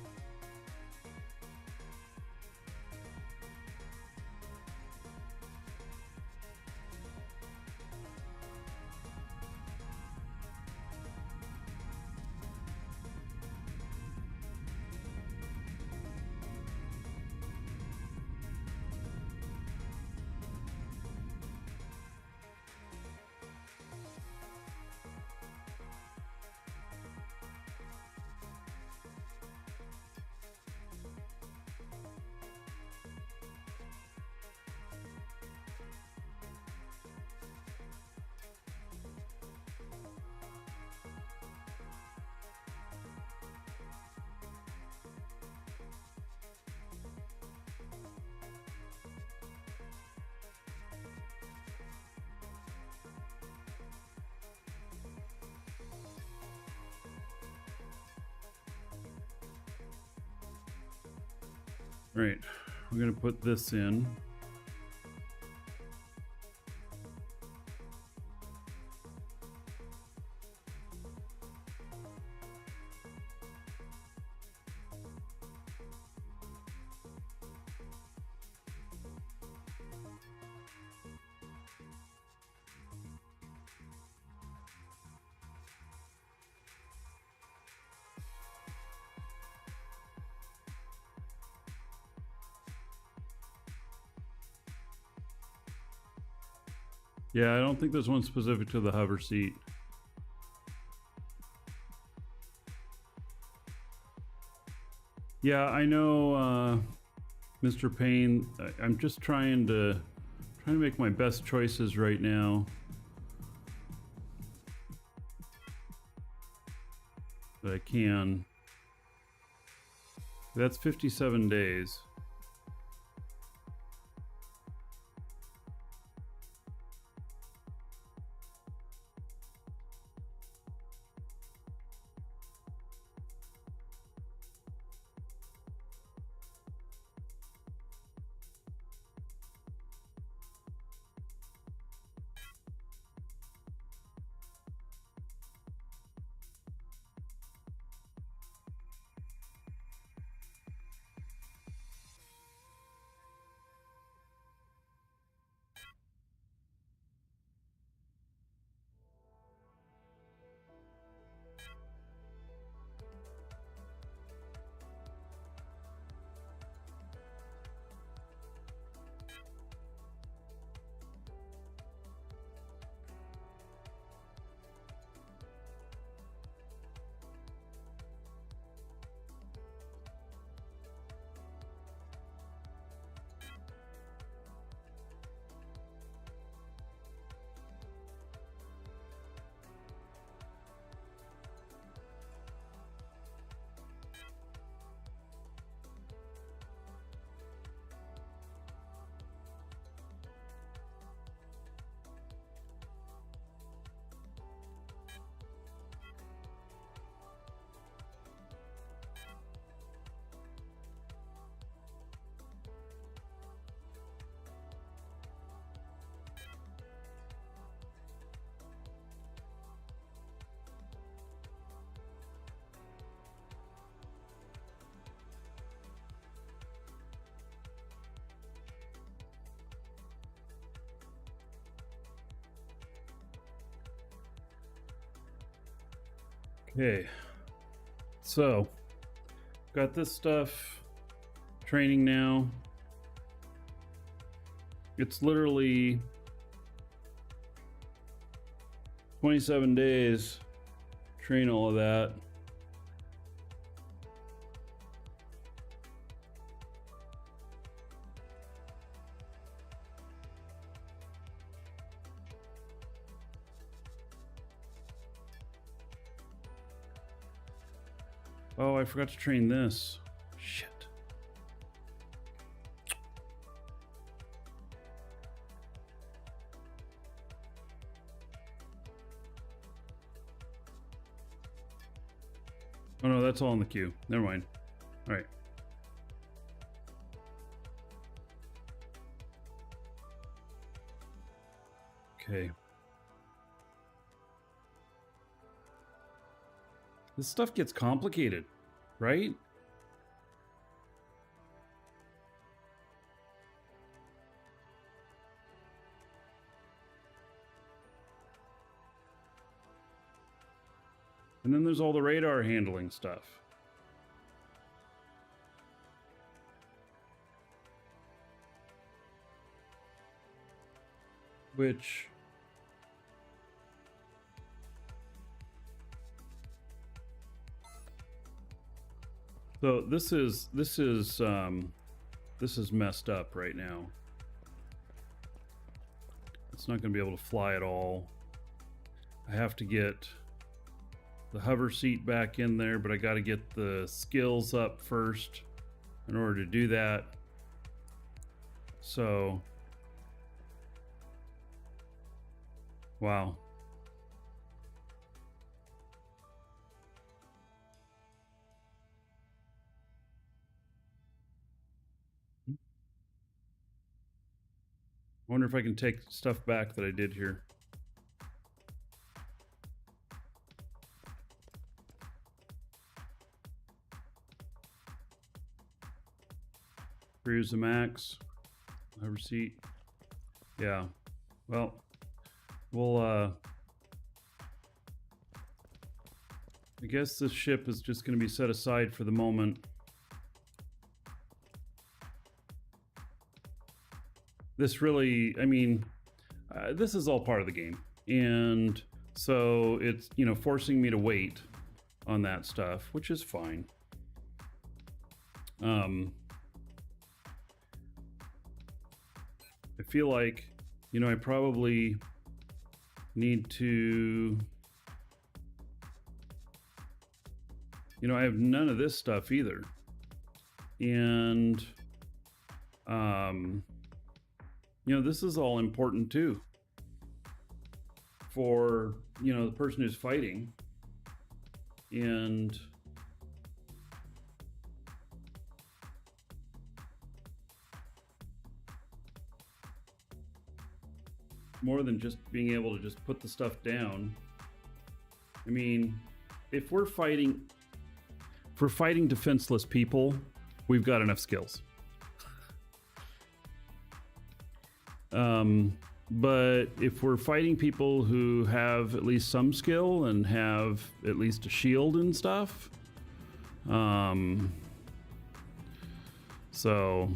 A: Right, we're gonna put this in. Yeah, I don't think there's one specific to the hover seat. Yeah, I know, Mr. Payne. I'm just trying to make my best choices right now that I can. That's 57 days. Okay. So, got this stuff training now. It's literally 27 days. Train all of that. Oh, I forgot to train this. Shit. Oh no, that's all in the queue. Never mind. All right. Okay. This stuff gets complicated, right? And then there's all the radar handling stuff. Which... So this is messed up right now. It's not going to be able to fly at all. I have to get the hover seat back in there, but I got to get the skills up first in order to do that. So, wow. I wonder if I can take stuff back that I did here. Cruise the max. Hover seat. Yeah. Well, we'll I guess this ship is just going to be set aside for the moment. This really, I mean, this is all part of the game. And so it's, you know, forcing me to wait on that stuff, which is fine. I feel like, you know, I probably need to, you know, I have none of this stuff either. And, you know, this is all important too for, you know, the person who's fighting. And more than just being able to just put the stuff down. I mean, if we're fighting defenseless people, we've got enough skills. But if we're fighting people who have at least some skill and have at least a shield and stuff, so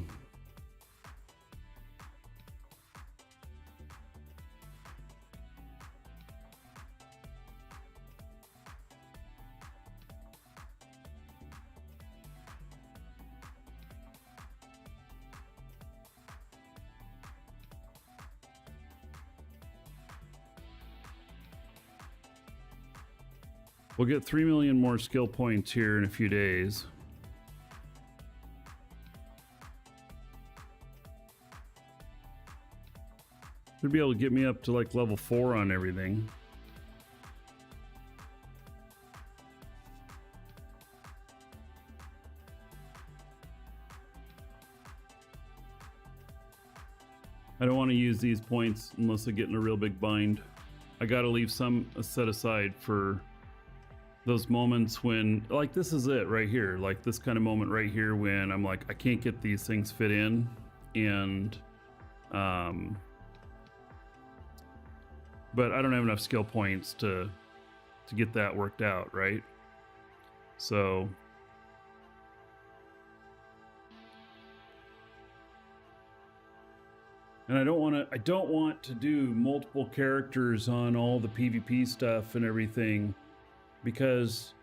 A: we'll get 3 million more skill points here in a few days. Should be able to get me up to like level 4 on everything. I don't want to use these points unless I get in a real big bind. I got to leave some set aside for those moments when, like, this is it right here, like this kind of moment right here when I'm like, I can't get these things fit in, and but I don't have enough skill points to get that worked out, right? So and I don't want to do multiple characters on all the PvP stuff and everything, because,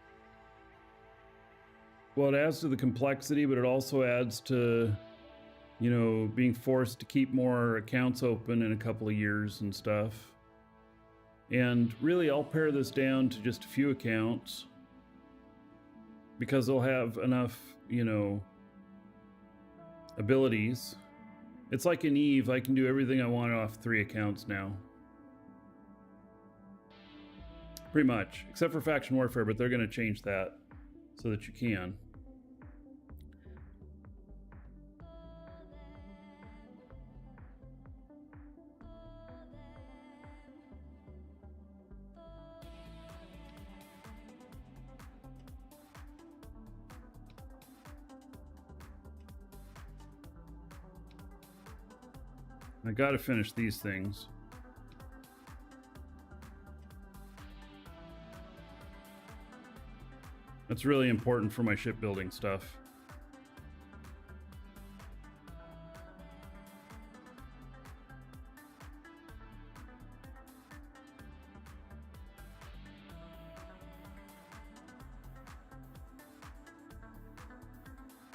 A: well, it adds to the complexity, but it also adds to, you know, being forced to keep more accounts open in a couple of years and stuff. And really, I'll pare this down to just a few accounts, because they'll have enough, you know, abilities. It's like in Eve, I can do everything I want off 3 accounts now. Pretty much, except for Faction Warfare, but they're going to change that so that you can. I gotta finish these things. That's really important for my shipbuilding stuff.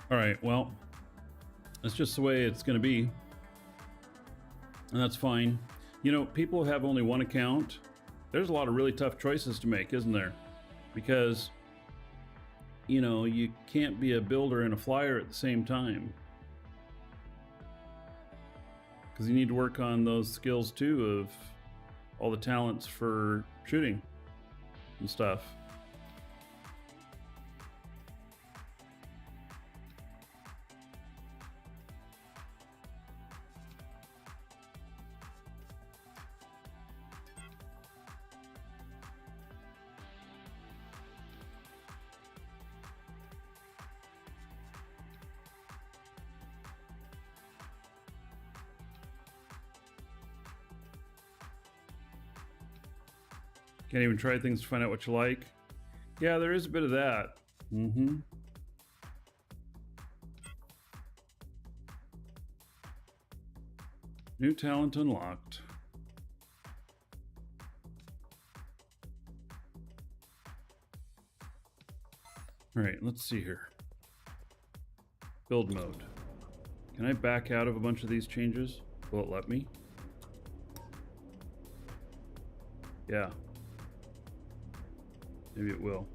A: All right, well, that's just the way it's gonna be. And that's fine. You know, people who have only one account, there's a lot of really tough choices to make, isn't there? Because, you know, you can't be a builder and a flyer at the same time, because you need to work on those skills too of all the talents for shooting and stuff. Can't even try things to find out what you like. Yeah, there is a bit of that. Mm-hmm. New talent unlocked. All right, let's see here. Build mode. Can I back out of a bunch of these changes? Will it let me? Yeah. Maybe it will.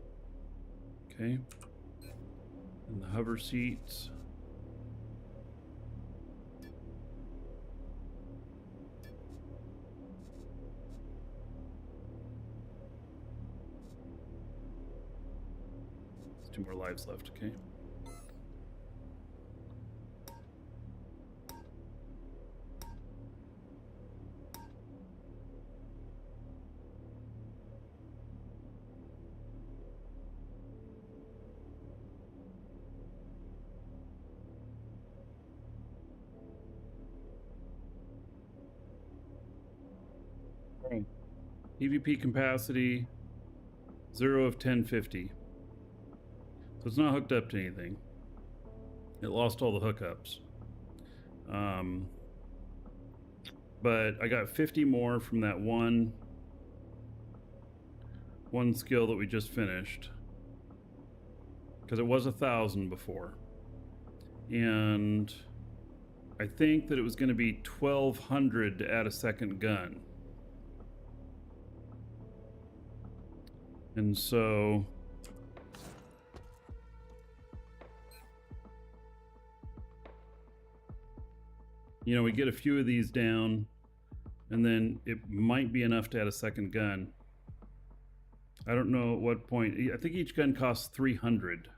A: Okay. And the hover seats. There's 2 more lives left, okay? PvP capacity 0 of 1050. So it's not hooked up to anything. It lost all the hookups. But I got 50 more from that one skill that we just finished, because it was 1,000 before, and I think that it was going to be 1,200 to add a second gun. And so you know, we get a few of these down, and then it might be enough to add a second gun. I don't know at what point. I think each gun costs 300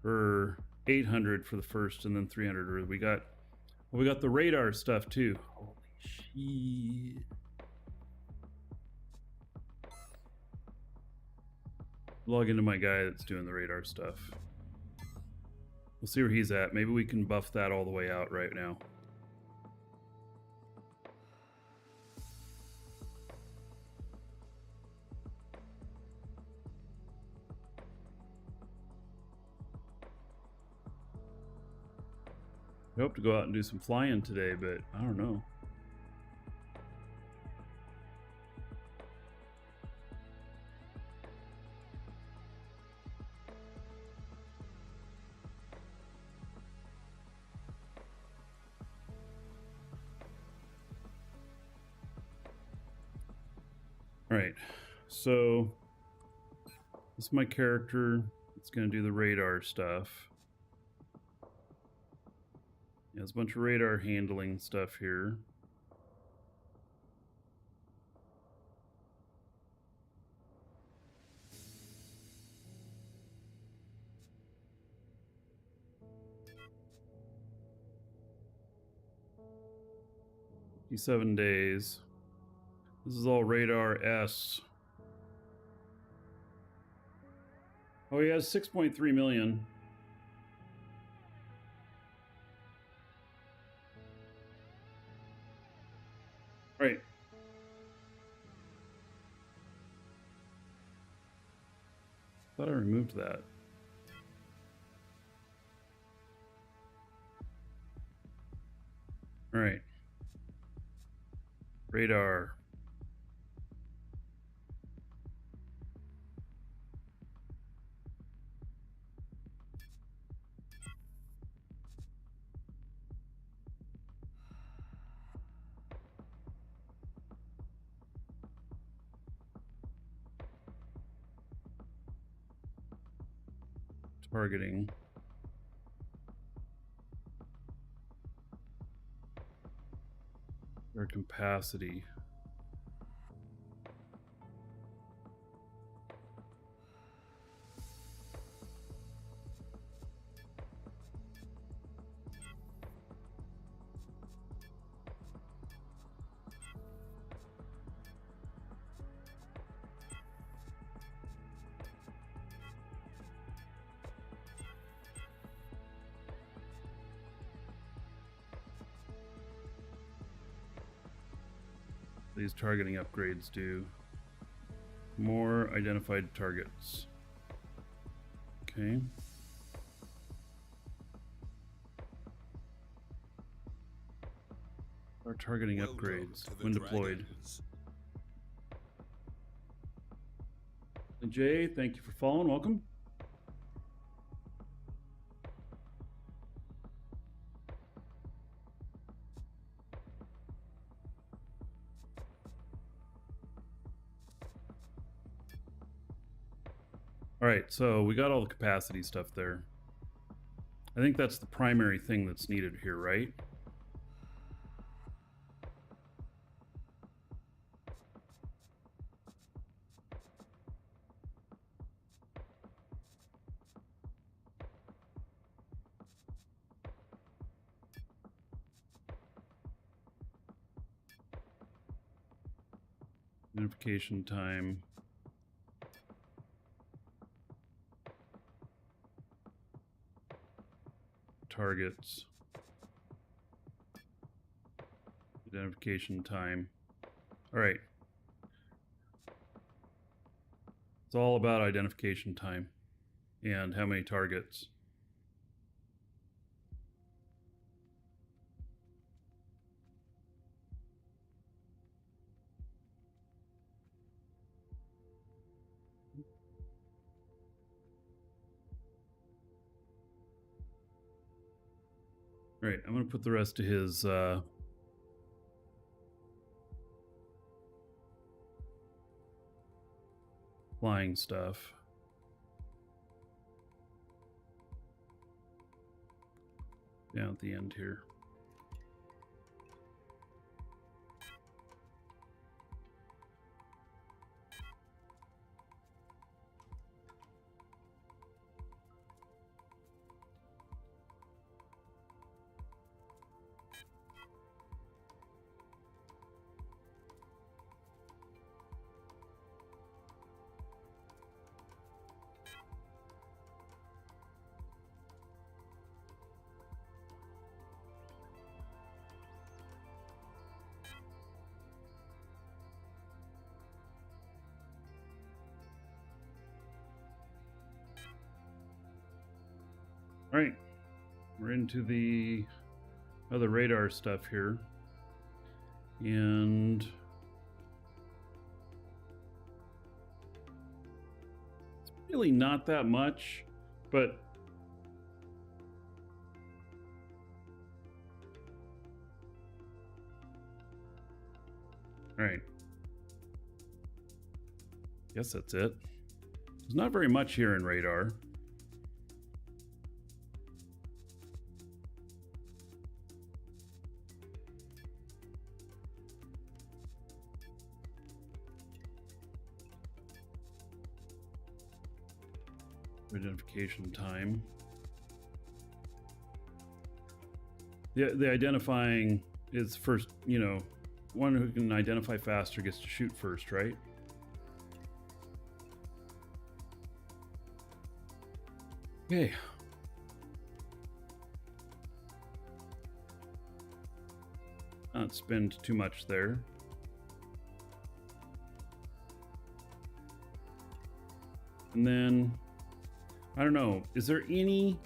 A: or 800 for the first, and then 300. Or we got the radar stuff too. Holy shit. Log into my guy that's doing the radar stuff. We'll see where he's at. Maybe we can buff that all the way out right now. I hope to go out and do some flying today, but I don't know. All right, so this is my character. It's going to do the radar stuff. Yeah, there's a bunch of radar handling stuff here. $7 days. This is all radar S. Oh, he has 6.3 million. Right. Thought I removed that. All right. Radar. Targeting. Or capacity. These targeting upgrades do more identified targets. Okay. Our targeting upgrades when deployed. And Jay, thank you for following. Welcome. All right, so we got all the capacity stuff there. I think that's the primary thing that's needed here, right? Identification time. Targets. Identification time. All right. It's all about identification time and how many targets. All right, I'm going to put the rest of his flying stuff. Down at the end here. All right, we're into the other radar stuff here. And it's really not that much, but all right. Guess that's it. There's not very much here in radar. Identification time. The identifying is first, you know, one who can identify faster gets to shoot first, right? Okay. Not spend too much there. And then, I don't know, is there any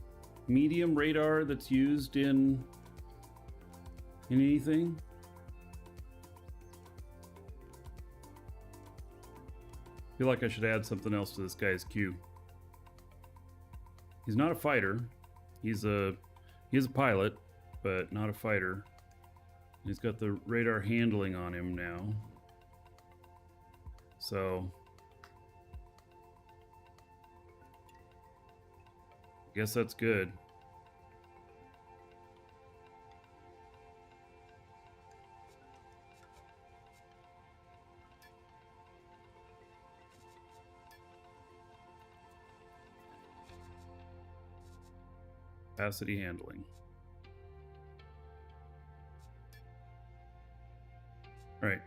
A: medium radar that's used in anything? I feel like I should add something else to this guy's queue. He's not a fighter. He's a pilot, but not a fighter. He's got the radar handling on him now. So I guess that's good. Capacity handling. All right.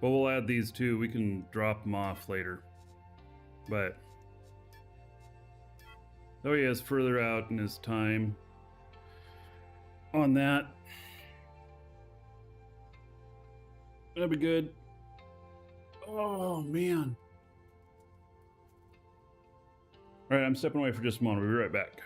A: Well, we'll add these two. We can drop them off later. But though he has further out in his time on that, that'll be good. Oh, man. All right, I'm stepping away for just a moment. We'll be right back.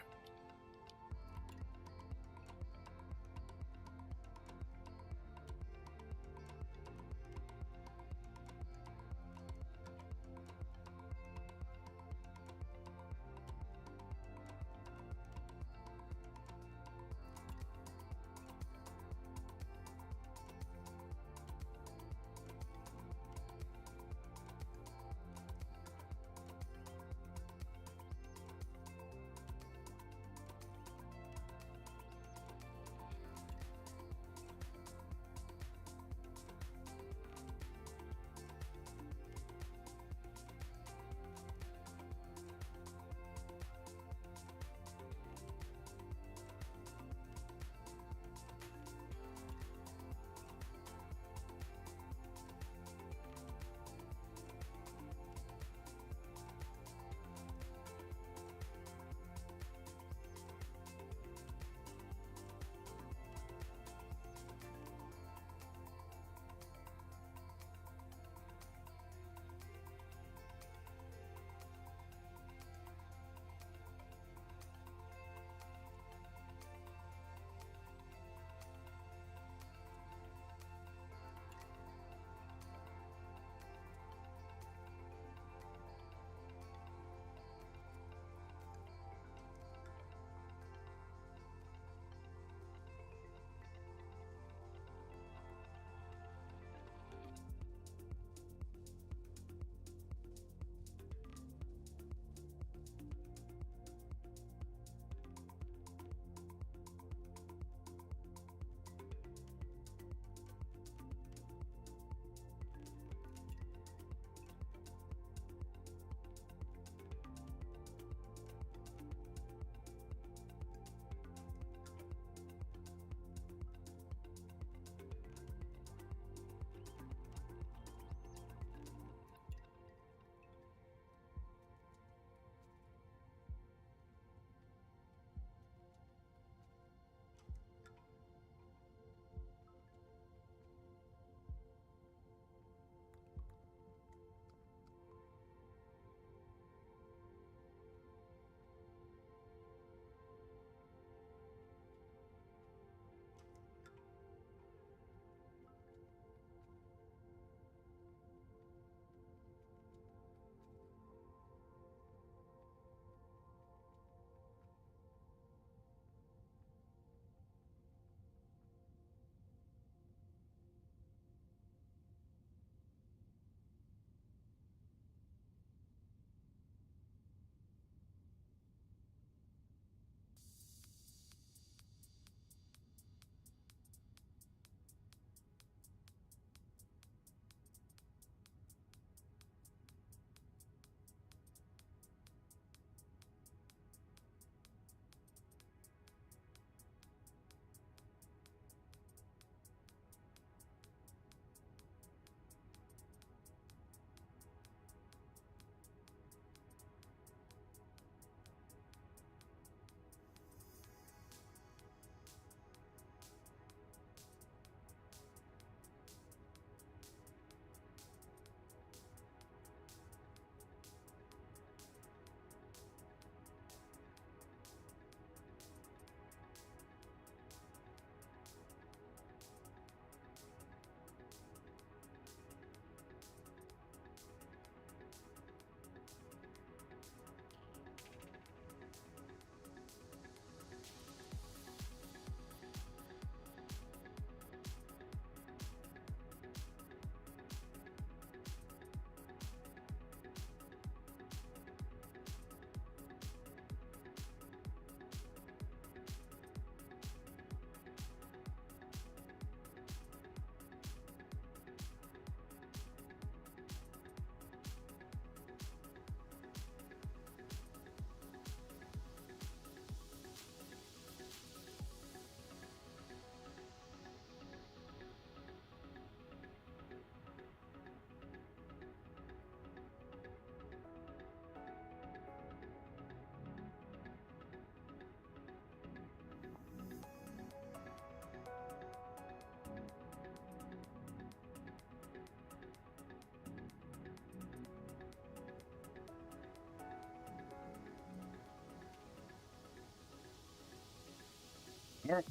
A: All right.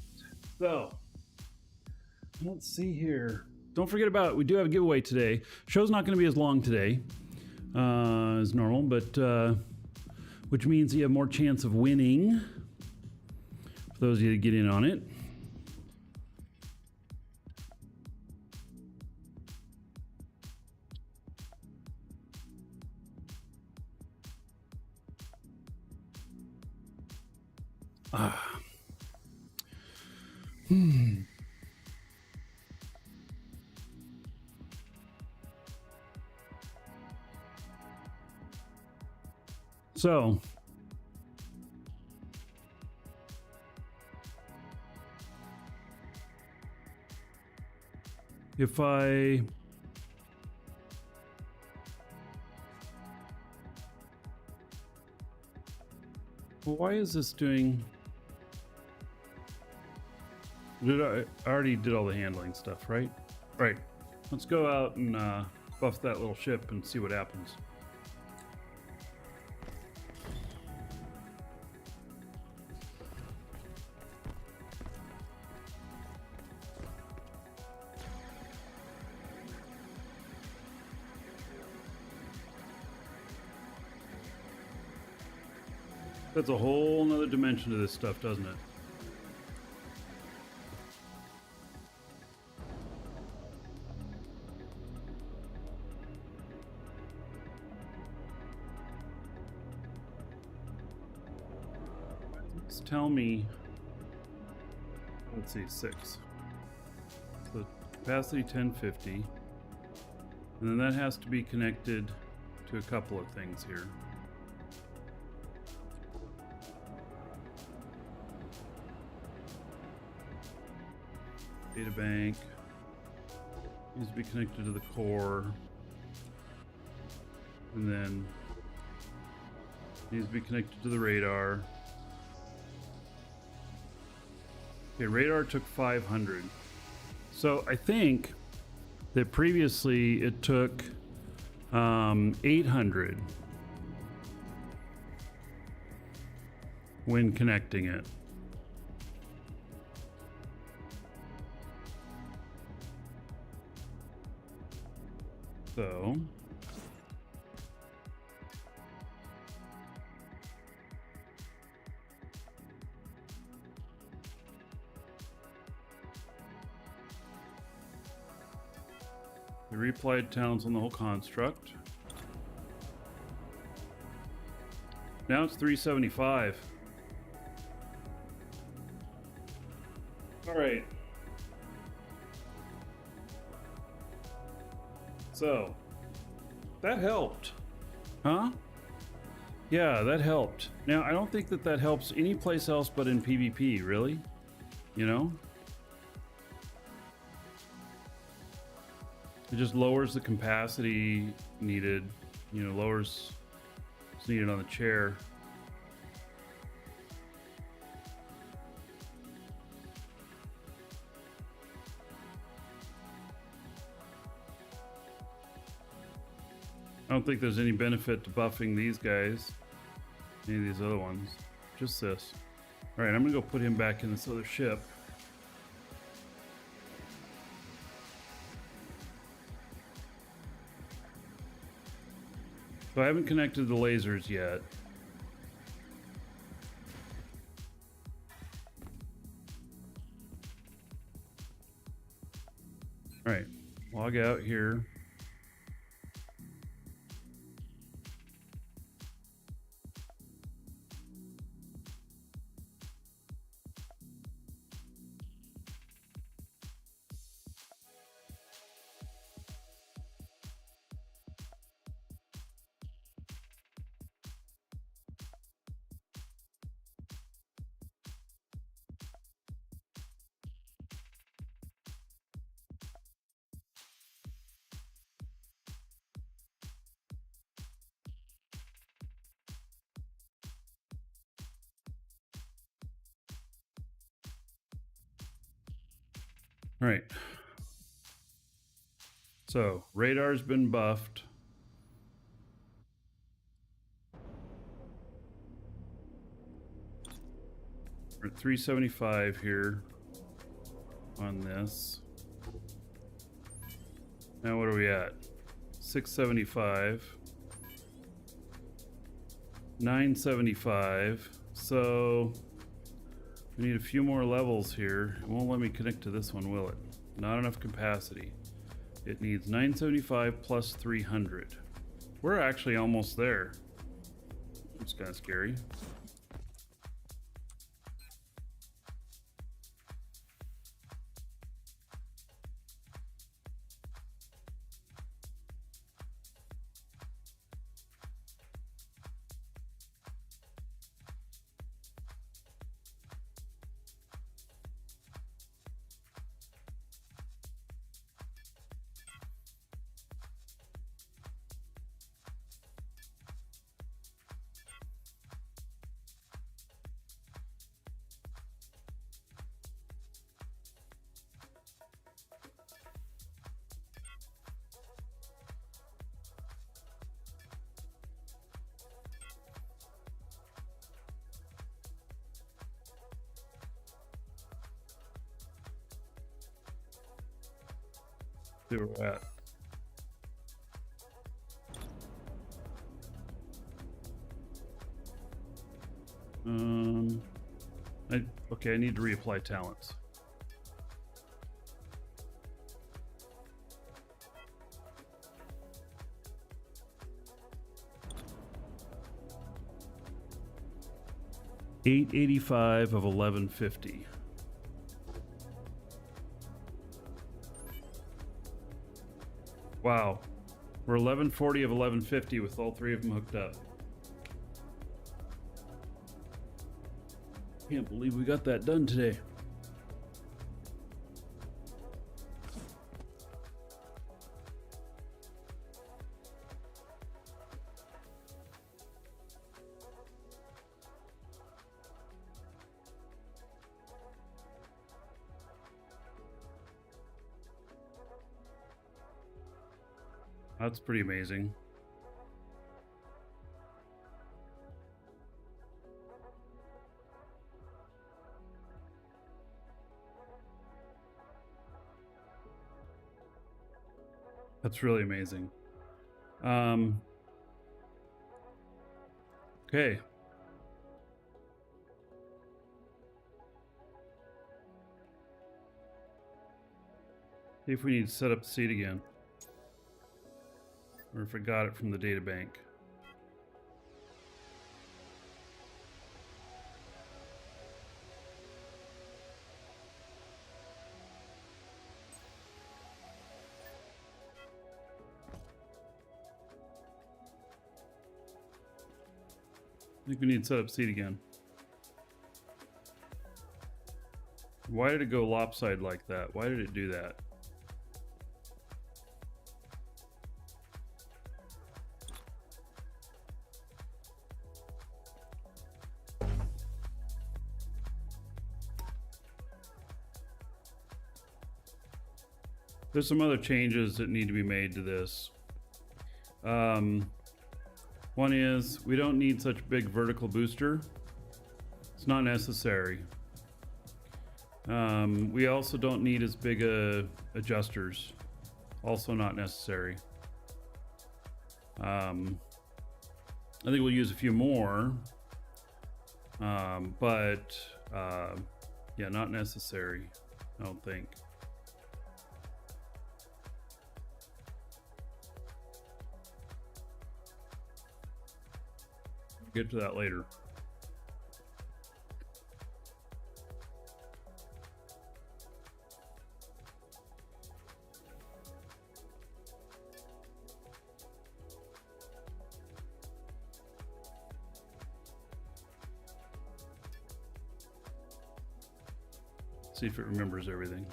A: So, let's see here. Don't forget about, we do have a giveaway today. Show's not going to be as long today as normal, but which means you have more chance of winning for those of you that get in on it. So, if I why is this doing? I already did all the handling stuff, right? Right. Let's go out and buff that little ship and see what happens. That's a whole nother dimension to this stuff, doesn't it? Tell me, let's see, 6. So capacity 1050. And then that has to be connected to a couple of things here. Data bank needs to be connected to the core. And then needs to be connected to the radar. Okay, radar took 500. So I think that previously it took 800 when connecting it. So the reapplied towns on the whole construct. Now it's 375. All right. So that helped, huh? Yeah, that helped. Now I don't think that that helps any place else but in PvP, really. You know? It just lowers the capacity needed, you know, lowers what's needed on the chair. I don't think there's any benefit to buffing these guys, any of these other ones, just this. All right, I'm gonna go put him back in this other ship. So I haven't connected the lasers yet. All right, log out here. All right. So radar's been buffed. We're at 375 here on this. Now what are we at? 675. 975. So we need a few more levels here. It won't let me connect to this one, will it? Not enough capacity. It needs 975 plus 300. We're actually almost there. It's kind of scary. See where we're at. Okay, I need to reapply talents. $885 of $1150. Wow, we're 1140 of 1150 with all three of them hooked up. Can't believe we got that done today. That's pretty amazing. That's really amazing. Okay. See if we need to set up the seed again. Or if I got it from the data bank. I think we need to set up seed again. Why did it go lopsided like that? Why did it do that? There's some other changes that need to be made to this. One is we don't need such big vertical booster. It's not necessary. We also don't need as big adjusters. Also not necessary. I think we'll use a few more, but yeah, not necessary, I don't think. Get to that later. See if it remembers everything.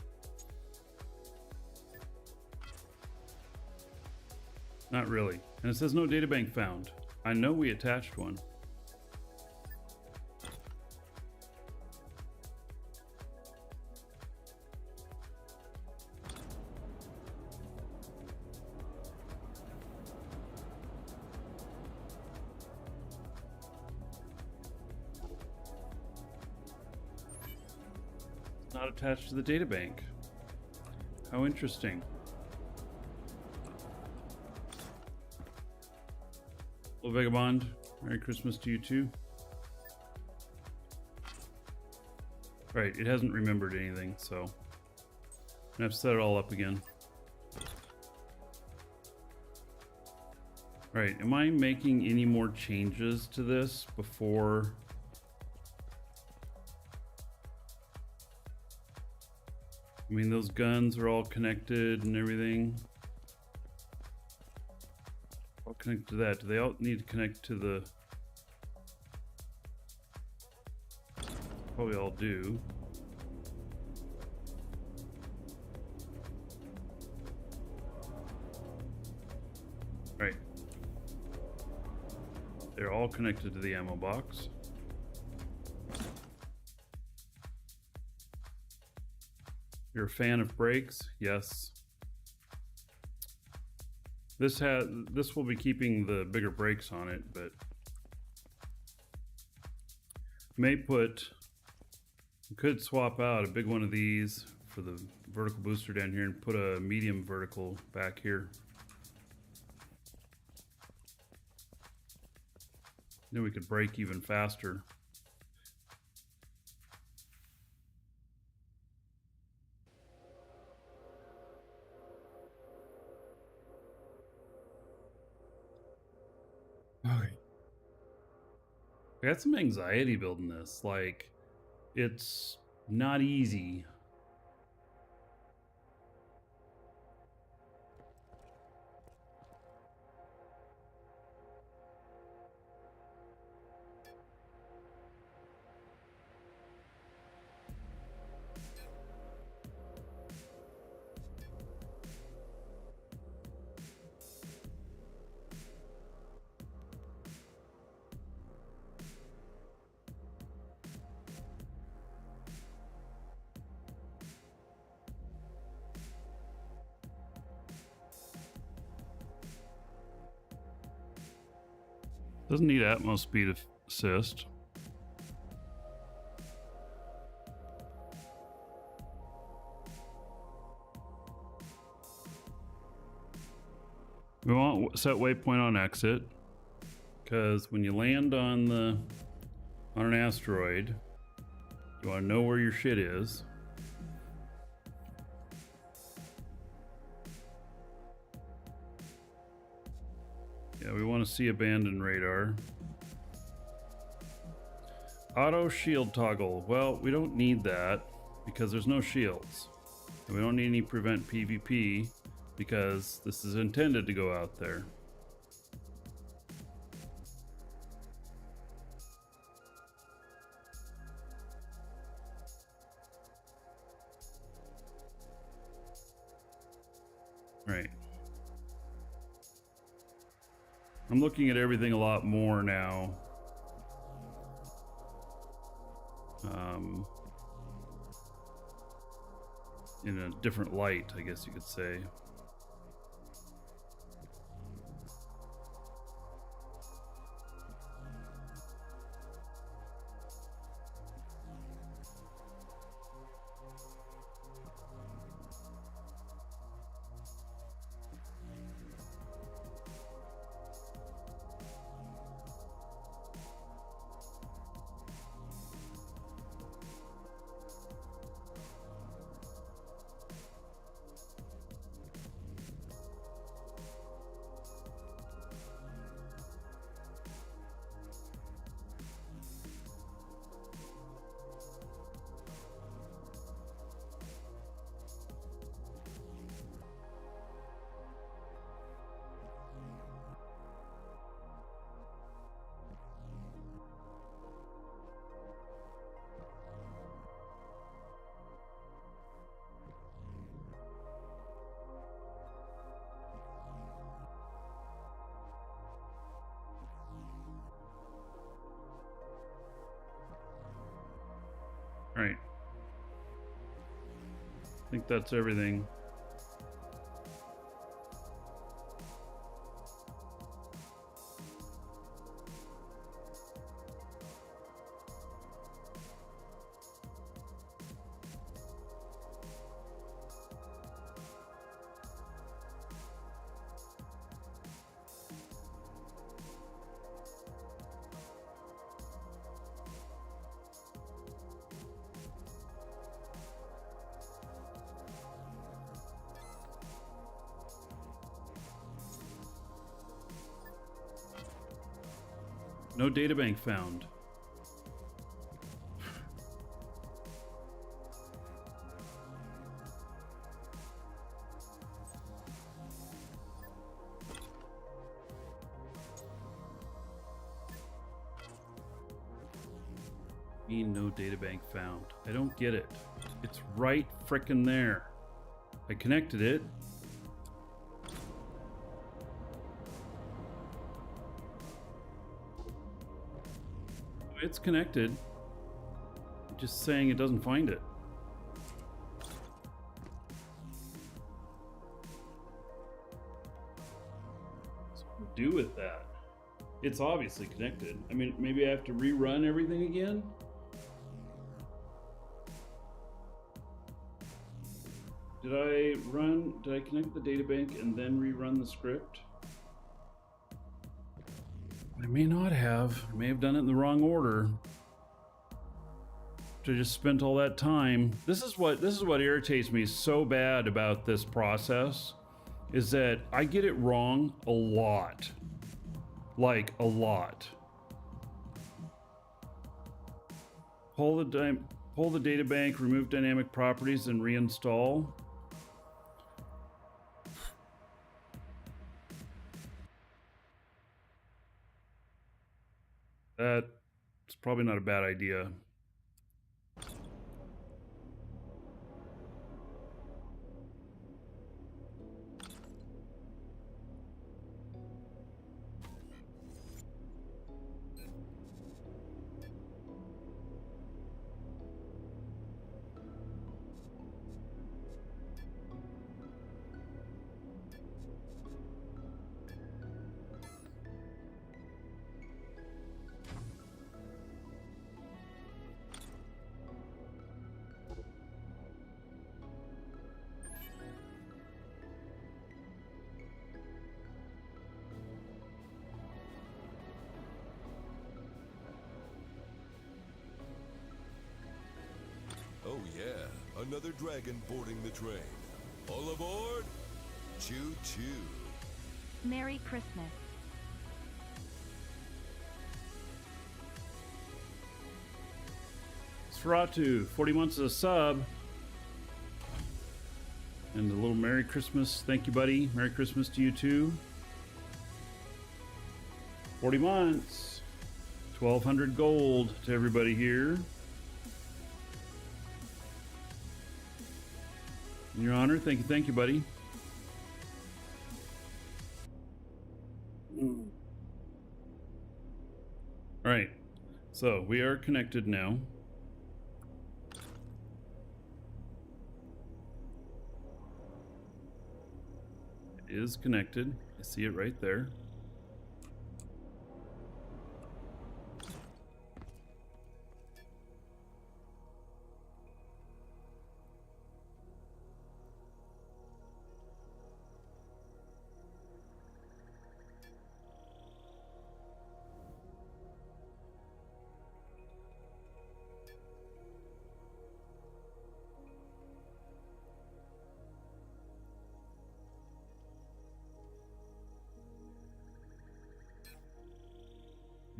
A: Not really. And it says no databank found. I know we attached one. not attached to the data bank. How interesting. Well, Vagabond, Merry Christmas to you too. Right, it hasn't remembered anything, so I'm gonna have to set it all up again. Right, am I making any more changes to this before? I mean, those guns are all connected and everything. All connect to that. Do they all need to connect to the... Probably all do. Right. They're all connected to the ammo box. You're a fan of brakes? Yes. This will be keeping the bigger brakes on it, but may put, could swap out a big one of these for the vertical booster down here and put a medium vertical back here. Then we could brake even faster. Okay. I got some anxiety building this. Like, it's not easy. Doesn't need Atmos speed assist. We want set waypoint on exit, because when you land on an asteroid, you want to know where your shit is. Yeah, we want to see abandoned radar. Auto shield toggle. Well, we don't need that because there's no shields. And we don't need any prevent PvP because this is intended to go out there. Right. I'm looking at everything a lot more now. In a different light, I guess you could say. Right. I think that's everything. No databank found. No databank found. I don't get it. It's right frickin' there. I connected it. It's connected. Just saying it doesn't find it. What do with that? It's obviously connected. I mean, maybe I have to rerun everything again? Did I connect the databank and then rerun the script? I may not have. I may have done it in the wrong order. I just spent all that time. This is what irritates me so bad about this process, is that I get it wrong a lot. Like a lot. Pull the databank, remove dynamic properties, and reinstall. That's probably not a bad idea.
B: Oh yeah, another dragon boarding the train. All aboard! Choo-choo.
C: Merry Christmas.
A: Sratu, 40 months as a sub. And a little Merry Christmas. Thank you, buddy. Merry Christmas to you too. 40 months. 1,200 gold to everybody here. In your honor, thank you, buddy. All right, so we are connected now. It is connected. I see it right there.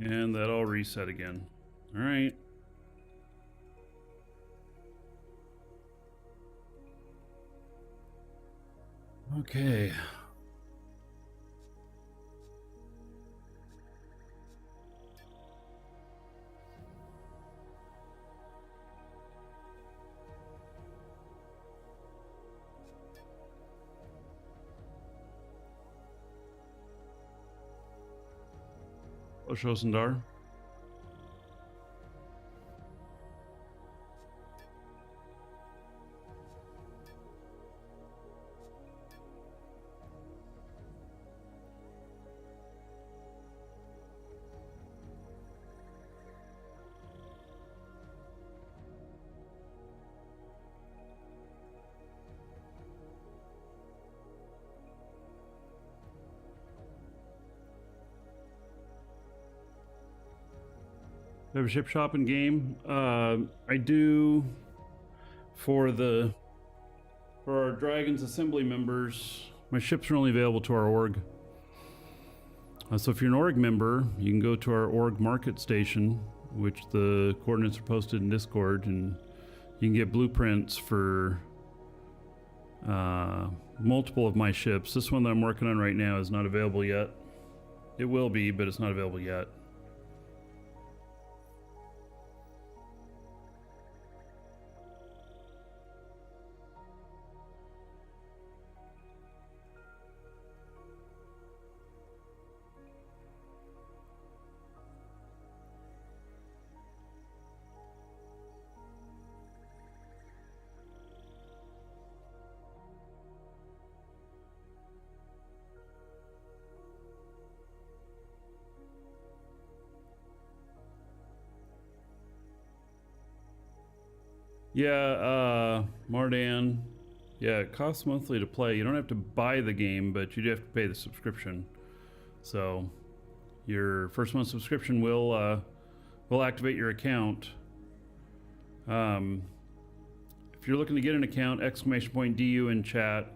A: And that'll reset again. All right. Okay. Shosendar. I have a ship shop and game. I do for our Dragons Assembly members. My ships are only available to our org. So if you're an org member, you can go to our org market station, which the coordinates are posted in Discord, and you can get blueprints for multiple of my ships. This one that I'm working on right now is not available yet. It will be, but it's not available yet. Yeah, Mardan. Yeah, it costs monthly to play. You don't have to buy the game, but you do have to pay the subscription. So your first month subscription will activate your account. If you're looking to get an account, !DU in chat.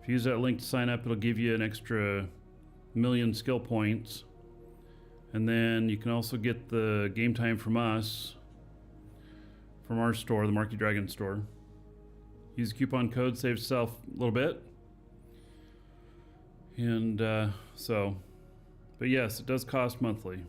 A: If you use that link to sign up, it'll give you an extra 1,000,000 skill points. And then you can also get the game time from us, from our store, the Marky Dragon store. Use the coupon code, save yourself a little bit. And but yes, it does cost monthly.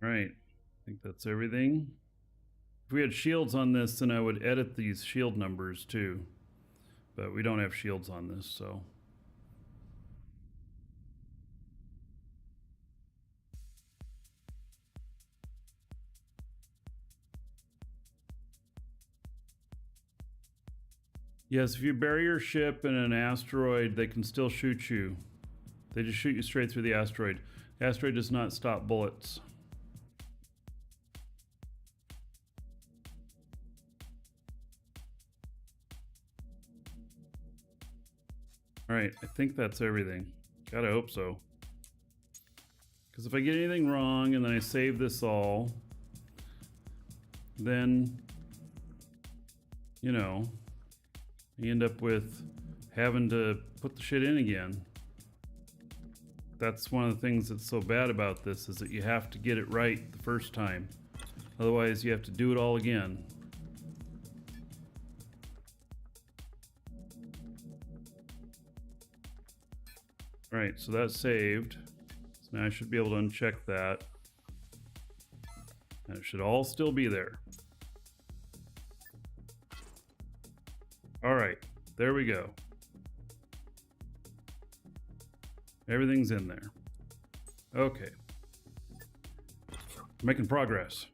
A: Right, I think that's everything. If we had shields on this, then I would edit these shield numbers too. But we don't have shields on this, so. Yes, if you bury your ship in an asteroid, they can still shoot you. They just shoot you straight through the asteroid. The asteroid does not stop bullets. All right, I think that's everything. Gotta hope so. Because if I get anything wrong and then I save this all, then, you know, you end up with having to put the shit in again. That's one of the things that's so bad about this, is that you have to get it right the first time. Otherwise, you have to do it all again. Right, so that's saved. So now I should be able to uncheck that. And it should all still be there. All right, there we go. Everything's in there. Okay. Making progress.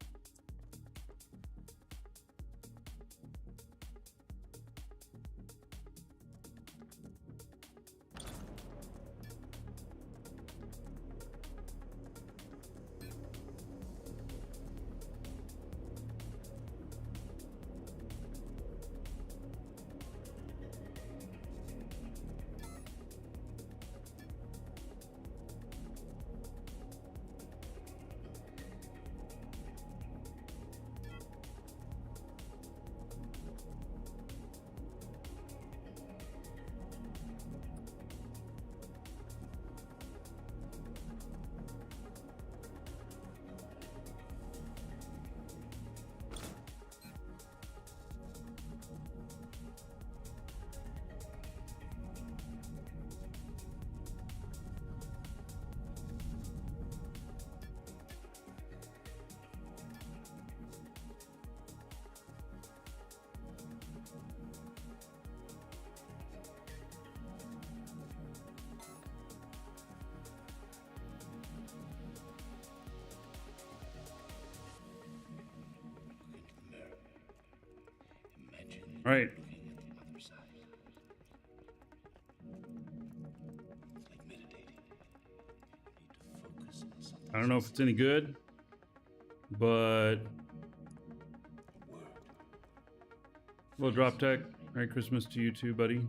A: Right. I don't know if it's any good, but well, Drop Tech, Merry Christmas to you too, buddy.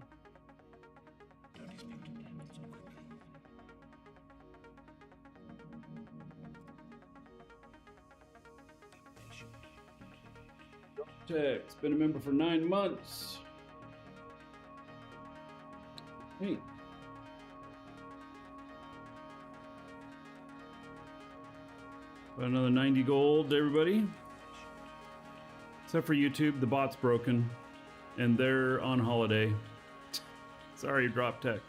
A: Tech's been a member for 9 months. Hey. Another 90 gold, everybody. Except for YouTube, the bot's broken, and they're on holiday. Sorry, Drop Tech.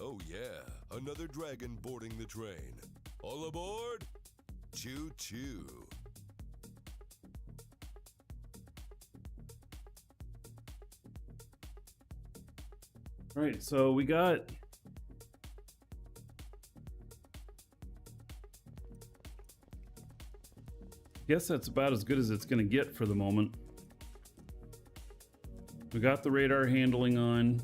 B: Oh yeah, another dragon boarding the train. All aboard! Choo choo.
A: All right, so we got guess that's about as good as it's going to get for the moment. We got the radar handling on.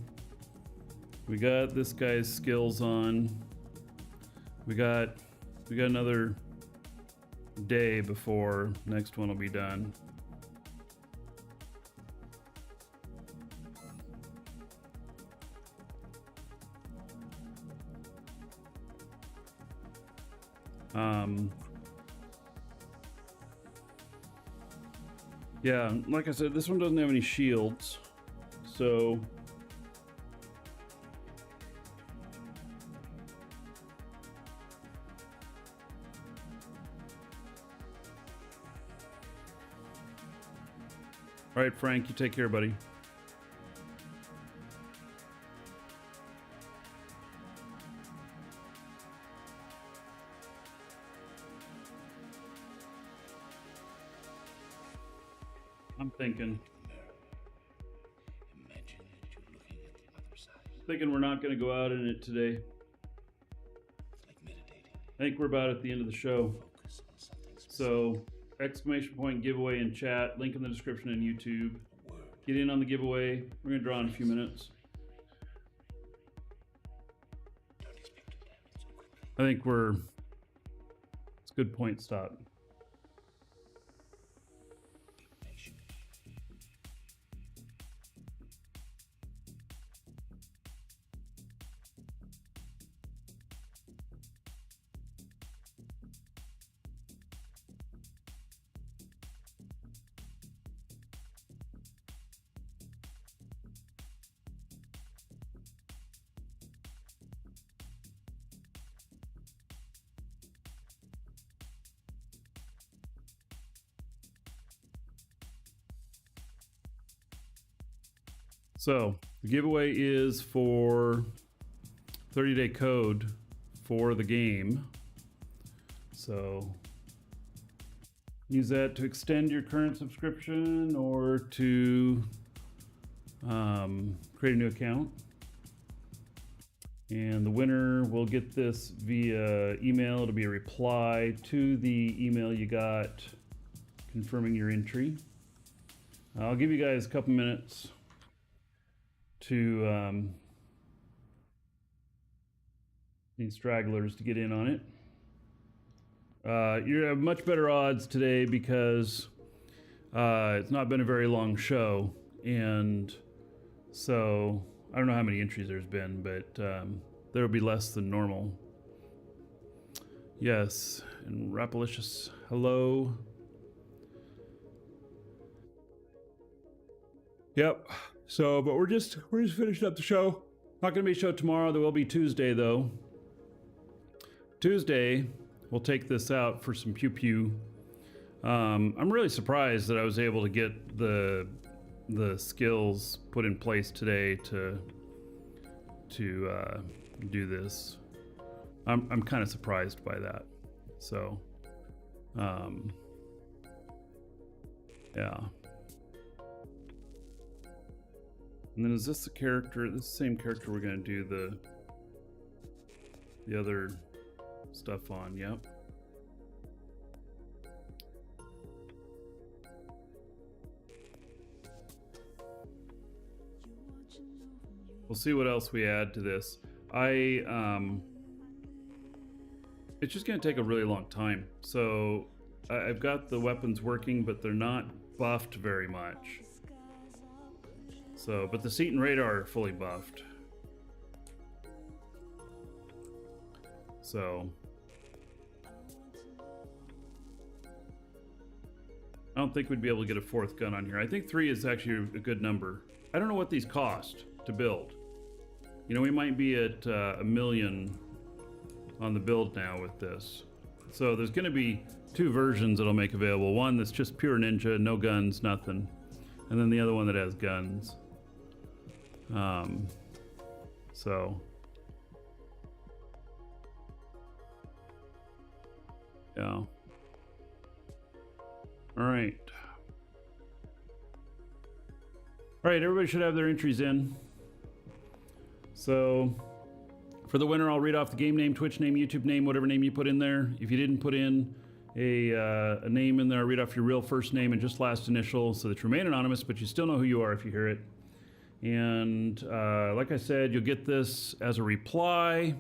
A: We got this guy's skills on. We got another day before next one will be done. Yeah, like I said, this one doesn't have any shields, so all right, Frank, you take care, buddy. I'm thinking.
D: Imagine that you're looking at the other side.
A: Thinking we're not going to go out in it today.
D: It's like meditating.
A: I think we're about at the end of the show.
D: Focus on something specific.
A: So, exclamation point giveaway in chat, link in the description on YouTube.
D: A word.
A: Get in on the giveaway. We're going to draw in a few minutes.
D: Don't expect it to happen so quickly.
A: I think it's a good point stop.
D: Be patient.
A: So, the giveaway is for 30-day code for the game. So, use that to extend your current subscription or to create a new account. And the winner will get this via email. It'll be a reply to the email you got confirming your entry. I'll give you guys a couple minutes to these stragglers to get in on it. You have much better odds today because it's not been a very long show, and so I don't know how many entries there's been, but there will be less than normal. Yes, and Rapalicious, hello. Yep. So, but we're just finishing up the show. Not going to be a show tomorrow. There will be Tuesday though. Tuesday, we'll take this out for some pew pew. I'm really surprised that I was able to get the skills put in place today to do this. I'm kind of surprised by that. So, yeah. And then is this the character, this same character we're going to do the other stuff on? Yep. We'll see what else we add to this. It's just going to take a really long time. So I've got the weapons working, but they're not buffed very much. So, but the seat and radar are fully buffed. So, I don't think we'd be able to get a fourth gun on here. I think 3 is actually a good number. I don't know what these cost to build. You know, we might be at $1 million on the build now with this. So there's going to be 2 versions that'll make available. One that's just pure ninja, no guns, nothing. And then the other one that has guns. So yeah. All right. All right, everybody should have their entries in. So for the winner, I'll read off the game name, Twitch name, YouTube name, whatever name you put in there. If you didn't put in a name in there, I'll read off your real first name and just last initial so that you remain anonymous, but you still know who you are if you hear it. And like I said, you'll get this as a reply.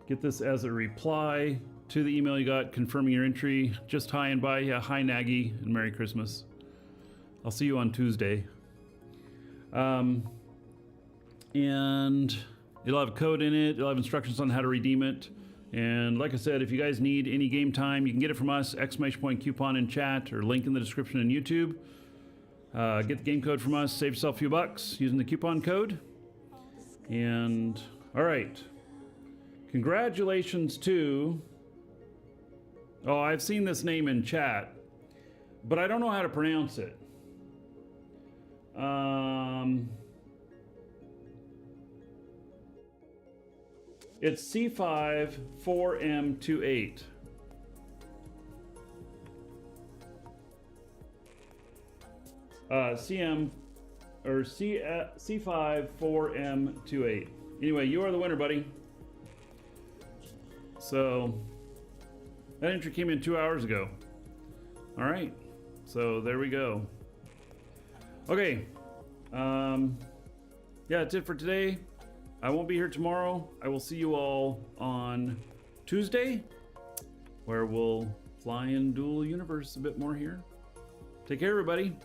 A: Get this as a reply to the email you got confirming your entry. Just hi and bye. Yeah, hi Nagy and Merry Christmas. I'll see you on Tuesday. And it'll have a code in it. It'll have instructions on how to redeem it. And like I said, if you guys need any game time, you can get it from us, !coupon in chat or link in the description in YouTube. Get the game code from us, save yourself a few bucks using the coupon code. And all right. Congratulations to... Oh, I've seen this name in chat, but I don't know how to pronounce it. It's C5-4M28. CM or C5-4M28. Anyway, you are the winner, buddy. So that entry came in 2 hours ago. All right, so there we go. Okay, yeah, that's it for today. I won't be here tomorrow. I will see you all on Tuesday, where we'll fly in dual universe a bit more here. Take care, everybody.